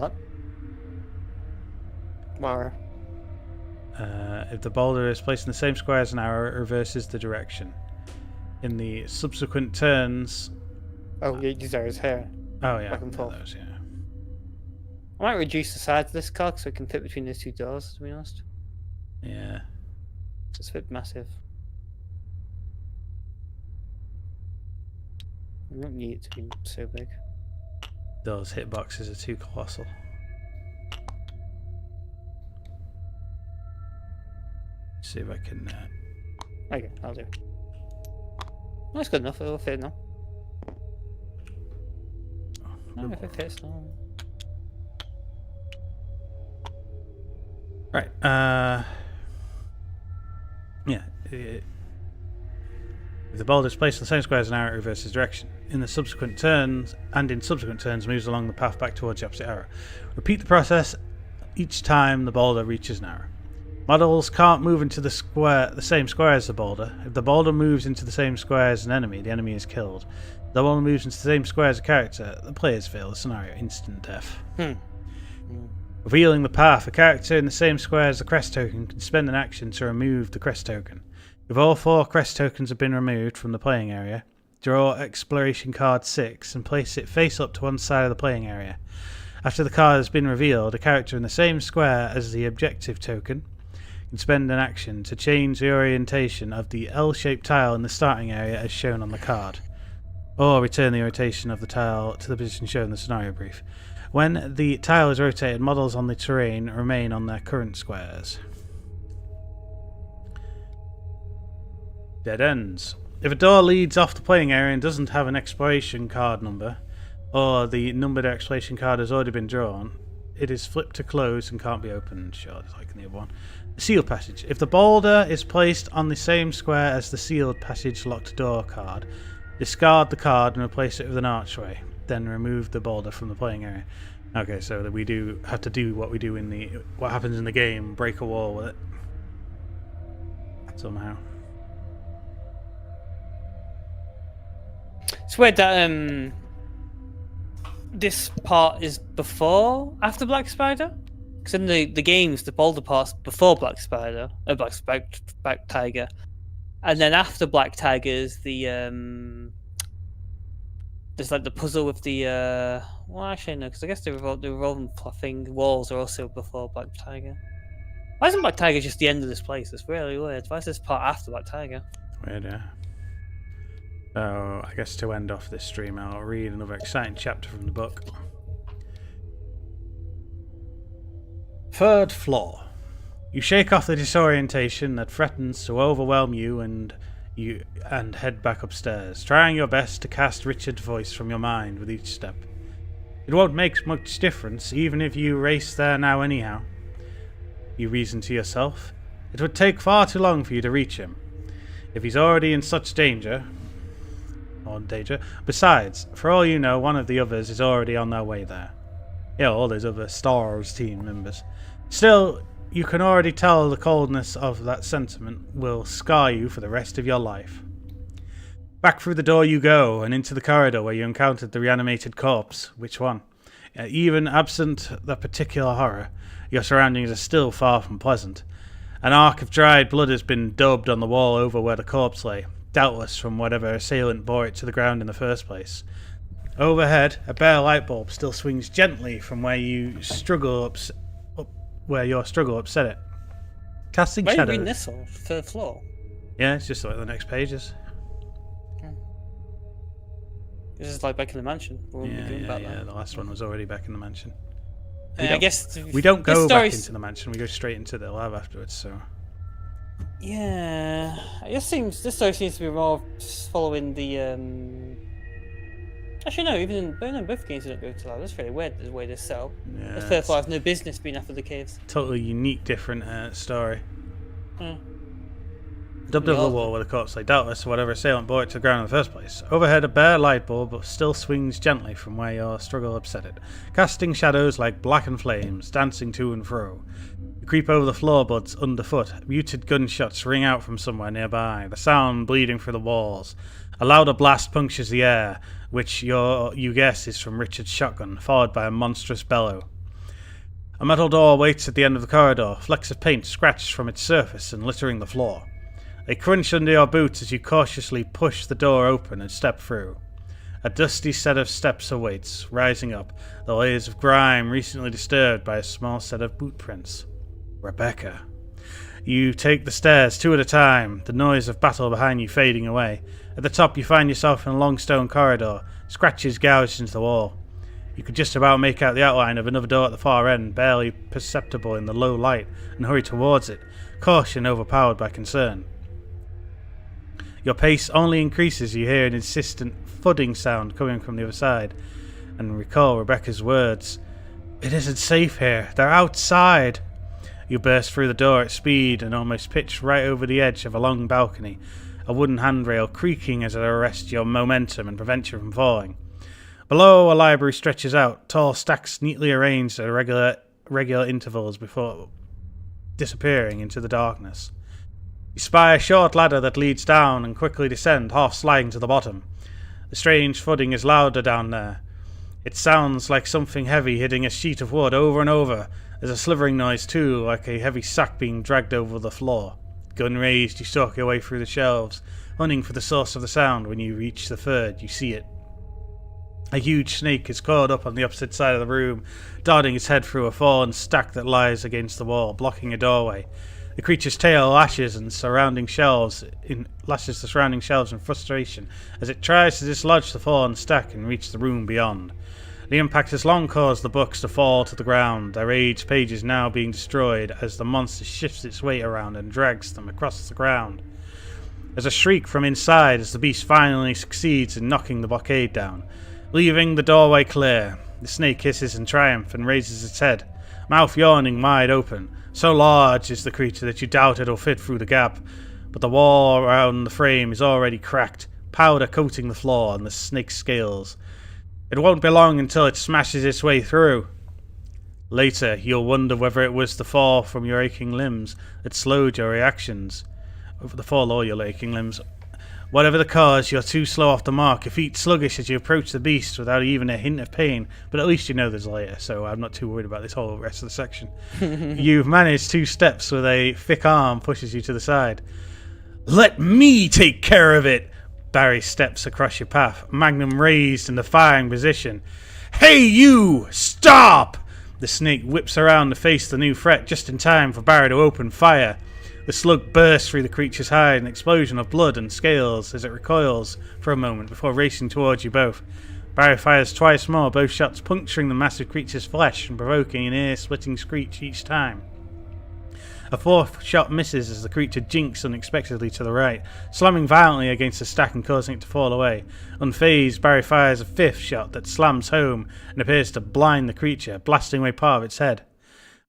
What? Where? If the boulder is placed in the same square as an arrow, it reverses the direction. In the subsequent turns... Oh, yeah, these arrows here. Oh, yeah. Back and forth. Those, yeah. I might reduce the size of this card so it can fit between those two doors, to be honest. Yeah. It's a bit massive. I don't need it to be so big. Those hitboxes are too colossal. See if I can... Okay, I'll do. That's good enough, it'll fit now. No, if it fits now. Right. Yeah. If the boulder is placed in the same square as an arrow, it reverses direction. In subsequent turns, moves along the path back towards the opposite arrow. Repeat the process each time the boulder reaches an arrow. Models can't move into the same square as the boulder. If the boulder moves into the same square as an enemy, the enemy is killed. If the boulder moves into the same square as a character, the players fail the scenario. Instant death. Revealing the path, a character in the same square as the crest token can spend an action to remove the crest token. If all 4 crest tokens have been removed from the playing area, draw Exploration Card 6 and place it face up to one side of the playing area. After the card has been revealed, a character in the same square as the objective token can spend an action to change the orientation of the L-shaped tile in the starting area as shown on the card, or return the orientation of the tile to the position shown in the scenario brief. When the tile is rotated, models on the terrain remain on their current squares. Dead ends. If a door leads off the playing area and doesn't have an exploration card number, or the numbered exploration card has already been drawn, it is flipped to close and can't be opened. Sure, it's like in the other one. Sealed passage. If the boulder is placed on the same square as the sealed passage locked door card, discard the card and replace it with an archway. Then remove the boulder from the playing area. Okay, so that we do have to do what we do in what happens in the game, break a wall with it. Somehow. It's weird that this part is after Black Spider? Because in the games, the boulder part's before Black Spider, Black Tiger, and then after Black Tiger is the there's like the puzzle with the well, actually no, because I guess the revolving thing walls are also before Black Tiger. Why isn't Black Tiger just the end of this place? It's really weird. Why is this part after Black Tiger? Weird, yeah. So I guess to end off this stream, I'll read another exciting chapter from the book. Third floor. You shake off the disorientation that threatens to overwhelm you and head back upstairs, trying your best to cast Richard's voice from your mind with each step. It won't make much difference, even if you race there now anyhow. You reason to yourself. It would take far too long for you to reach him. If he's already in such danger... Besides, for all you know, one of the others is already on their way there. Yeah, all those other Stars team members. Still, you can already tell the coldness of that sentiment will scar you for the rest of your life. Back through the door you go, and into the corridor where you encountered the reanimated corpse. Which one? Even absent that particular horror, your surroundings are still far from pleasant. An arc of dried blood has been daubed on the wall over where the corpse lay, doubtless from whatever assailant bore it to the ground in the first place. Overhead, a bare light bulb still swings gently from where your struggle upset it. Casting Why are you shadows. reading this on third floor? Yeah, it's just like the next pages. This is like back in the mansion. What were we doing about that? The last one was already back in the mansion. I guess We don't this go back story's- into the mansion. We go straight into the lab afterwards. So Yeah, this story seems to be more just following the. Actually, no. Even in both games, they don't go to that. That's really weird the way this set up. yeah, The third floor has no business being after the caves. totally unique, different story. Hmm. Dubbed over the wall where the corpse lay, doubtless whatever assailant bore it to the ground in the first place. Overhead, a bare light bulb still swings gently from where your struggle upset it, casting shadows like blackened flames, dancing to and fro. You creep over the floorboards underfoot. Muted gunshots ring out from somewhere nearby, the sound bleeding through the walls. A louder blast punctures the air, which you guess is from Richard's shotgun, followed by a monstrous bellow. A metal door waits at the end of the corridor, flecks of paint scratched from its surface and littering the floor. They crunch under your boots as you cautiously push the door open and step through. A dusty set of steps awaits, rising up, the layers of grime recently disturbed by a small set of boot prints. Rebecca. You take the stairs two at a time, the noise of battle behind you fading away. At the top you find yourself in a long stone corridor, scratches gouged into the wall. You could just about make out the outline of another door at the far end, barely perceptible in the low light, and hurry towards it, caution overpowered by concern. Your pace only increases as you hear an insistent thudding sound coming from the other side, and recall Rebecca's words. "It isn't safe here. They're outside." You burst through the door at speed and almost pitch right over the edge of a long balcony, a wooden handrail creaking as it arrests your momentum and prevents you from falling. Below, a library stretches out, tall stacks neatly arranged at regular intervals before disappearing into the darkness. You spy a short ladder that leads down and quickly descend, half sliding to the bottom. The strange thudding is louder down there. It sounds like something heavy hitting a sheet of wood over and over. There's a slithering noise too, like a heavy sack being dragged over the floor. Gun raised, you stalk your way through the shelves, hunting for the source of the sound. When you reach the third, you see it. A huge snake is coiled up on the opposite side of the room, darting its head through a fallen stack that lies against the wall, blocking a doorway. The creature's tail lashes the surrounding shelves in frustration as it tries to dislodge the fallen stack and reach the room beyond. The impact has long caused the books to fall to the ground, their aged pages now being destroyed as the monster shifts its weight around and drags them across the ground. There's a shriek from inside as the beast finally succeeds in knocking the blockade down, leaving the doorway clear. The snake hisses in triumph and raises its head, mouth yawning wide open. So large is the creature that you doubt it'll fit through the gap, but the wall around the frame is already cracked, powder coating the floor and the snake's scales. It won't be long until it smashes its way through. Later, you'll wonder whether it was the fall from your aching limbs that slowed your reactions. The fall or your aching limbs. Whatever the cause, you're too slow off the mark, your feet sluggish as you approach the beast without even a hint of pain, but at least you know there's later, so I'm not too worried about this whole rest of the section. You've managed 2 steps with a thick arm pushes you to the side. "Let me take care of it!" Barry steps across your path, magnum raised in the firing position. "Hey you! Stop!" The snake whips around to face the new threat just in time for Barry to open fire. The slug bursts through the creature's hide, an explosion of blood and scales as it recoils for a moment before racing towards you both. Barry fires twice more, both shots puncturing the massive creature's flesh and provoking an ear-splitting screech each time. A 4th shot misses as the creature jinks unexpectedly to the right, slamming violently against the stack and causing it to fall away. Unfazed, Barry fires a 5th shot that slams home and appears to blind the creature, blasting away part of its head.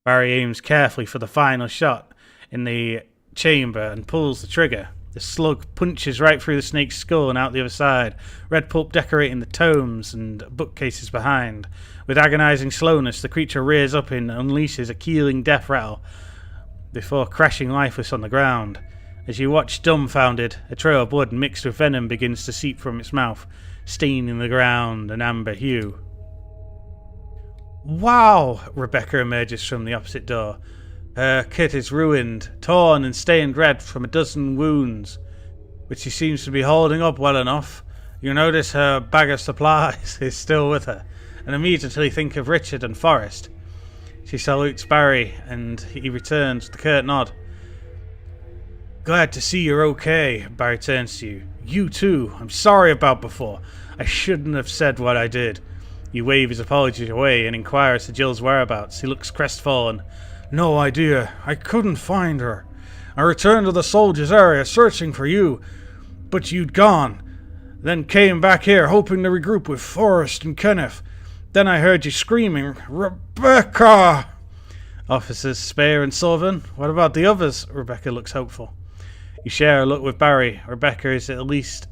Barry aims carefully for the final shot in the chamber and pulls the trigger. The slug punches right through the snake's skull and out the other side, red pulp decorating the tomes and bookcases behind. With agonizing slowness, the creature rears up and unleashes a keeling death rattle before crashing lifeless on the ground. As you watch dumbfounded, a trail of blood mixed with venom begins to seep from its mouth, staining the ground an amber hue. "Wow!" Rebecca emerges from the opposite door. Her kit is ruined, torn and stained red from a dozen wounds, but she seems to be holding up well enough. You notice her bag of supplies is still with her, and immediately think of Richard and Forrest. She salutes Barry, and he returns with a curt nod. "Glad to see you're okay." Barry turns to you. "You too. I'm sorry about before. I shouldn't have said what I did." You wave his apology away and inquire as to Jill's whereabouts. He looks crestfallen. "No idea. I couldn't find her. I returned to the soldiers' area searching for you, but you'd gone. Then came back here hoping to regroup with Forrest and Kenneth. Then I heard you screaming, 'Rebecca!'" Officers Spear and Sullivan. What about the others? Rebecca looks hopeful. You share a look with Barry. Rebecca is the least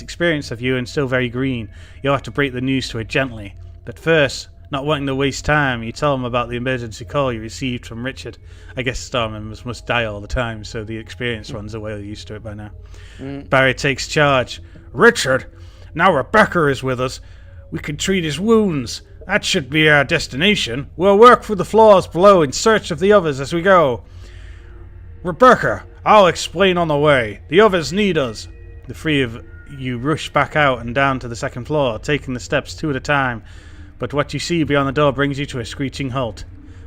experienced of you and still very green. You'll have to break the news to her gently. But first, not wanting to waste time, you tell him about the emergency call you received from Richard. I guess star members must die all the time, so the experienced ones are well used to it by now. Barry takes charge. "Richard, now Rebecca is with us. We can treat his wounds. That should be our destination. We'll work through the floors below in search of the others as we go. Rebecca, I'll explain on the way. The others need us. The three of you rush back out and down to the second floor, taking the steps two at a time. But what you see beyond the door brings you to a screeching halt.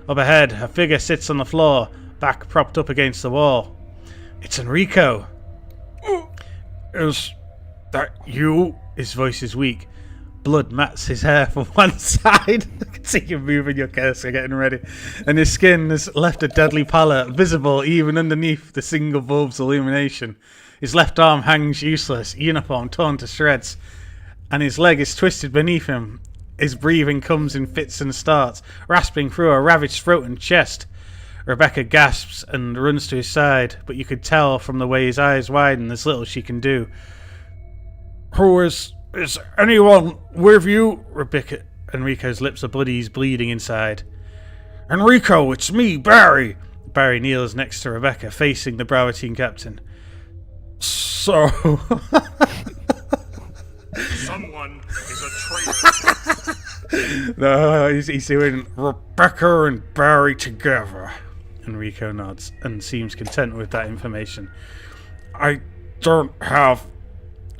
Up ahead, a figure sits on the floor, back propped up against the wall. It's Enrico. Is that you? His voice is weak. Blood mats his hair from one side. I can see you moving your cursor, getting ready. And his skin has left a deadly pallor, visible even underneath the single bulb's illumination. His left arm hangs useless, uniform torn to shreds, and his leg is twisted beneath him. His breathing comes in fits and starts, rasping through a ravaged throat and chest. Rebecca gasps and runs to his side, but you could tell from the way his eyes widen there's little she can do. Who is anyone with you? Enrico's lips are bloody, he's bleeding inside. Enrico, it's me, Barry. Barry kneels next to Rebecca, facing the Broward captain. So... Someone is a traitor. No, he's doing Rebecca and Barry together. Enrico nods and seems content with that information. I don't have...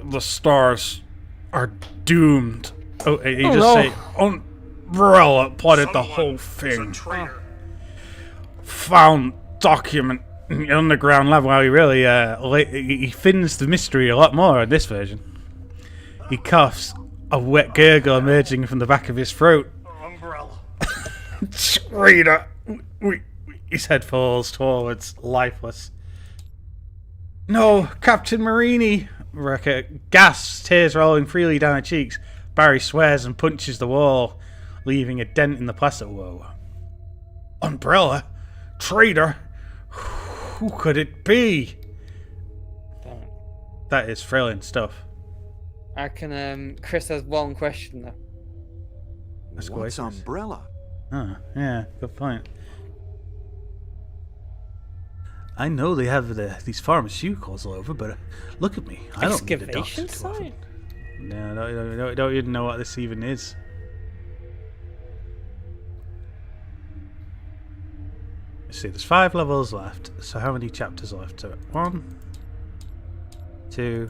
The stars are doomed. Oh, he just say Umbrella plotted the whole thing. Found document in the underground lab. Well, he really he thins the mystery a lot more in this version. He coughs, a wet gurgle emerging from the back of his throat. Umbrella. Traitor. His head falls forwards, lifeless. No, Captain Marini. Rebecca gasps, tears rolling freely down her cheeks. Barry swears and punches the wall, leaving a dent in the plaster. Whoa. Umbrella? Traitor? Who could it be? That is thrilling stuff. I can. Chris has one question though. That's What's great. Umbrella? Oh, yeah, good point. I know they have these pharmaceuticals all over, but look at me. I don't need a doctor Excavation too often. site? No, I don't even know what this even is. Let's see, there's 5 levels left. So how many chapters left? So 1, 2,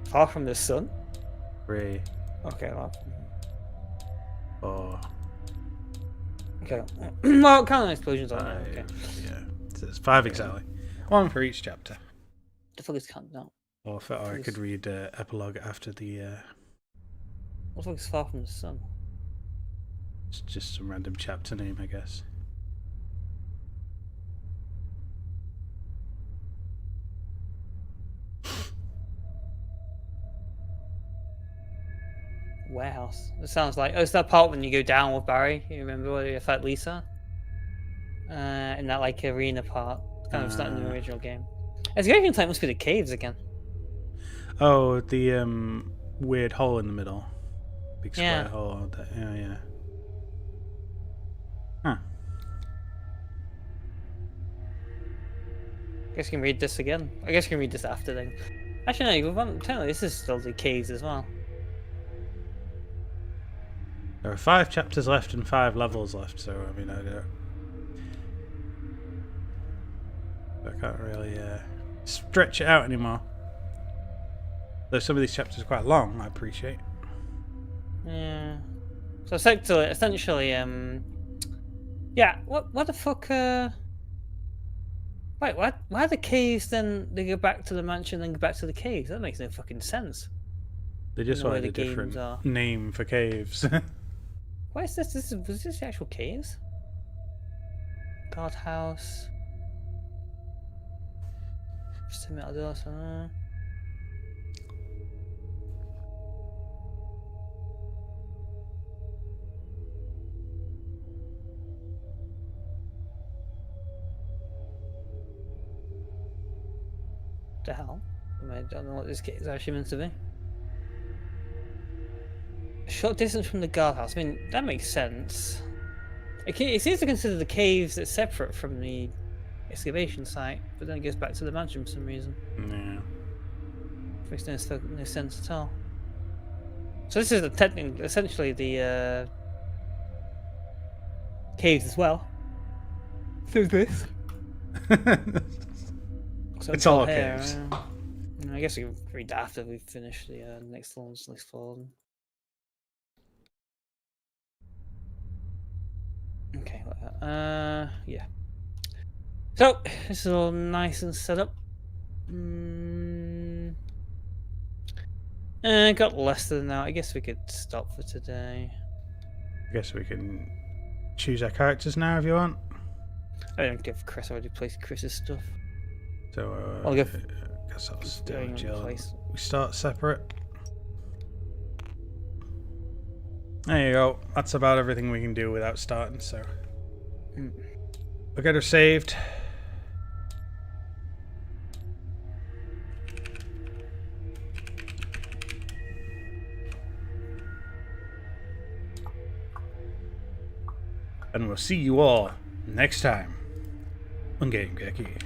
Far from the sun? 3, Okay, well. 4, Okay. Well, kind of explosions on 5. there. Okay. Yeah, so there's 5 exactly. 1 for each chapter. The fuck is counting down? Or I could read epilogue after the. What the fuck is far from the sun? It's just some random chapter name, I guess. Warehouse. It sounds like. Oh, it's that part when you go down with Barry. You remember where you fight Lisa? In that like arena part. It's kind of it's not in the original game. Excavation type must be the caves again. Oh, the weird hole in the middle. Big square Yeah. hole. Yeah. Huh. I guess you can read this again. I guess you can read this after then. Actually, no. Technically, this is still the caves as well. There are 5 chapters left and 5 levels left, so I mean, I can't really stretch it out anymore. Though some of these chapters are quite long, I appreciate. Yeah. So essentially, yeah. What the fuck? Wait, what? Why are the caves then? They go back to the mansion, then go back to the caves. That makes no fucking sense. They just know where wanted a the different games are. name for caves. What is this? Was this the actual caves? Guardhouse. Just a metal door. The hell? I don't know what this gate is actually meant to be. A short distance from the guardhouse. I mean, that makes sense. It seems to consider the caves as separate from the excavation site, but then it goes back to the mansion for some reason. Yeah. Makes no sense at all. So this is essentially the caves as well. So this. It's all caves. I guess we can read that after we finish the next one's next fallen. Okay, yeah. So this is all nice and set up. Got less than that. I guess we could stop for today. I guess we can choose our characters now if you want. I don't give Chris. I already placed Chris's stuff. So I'll give. I guess I'll still going in Jill. place. We start separate. There you go. That's about everything we can do without starting. So we'll get her saved. And we'll see you all next time on Game-Geki.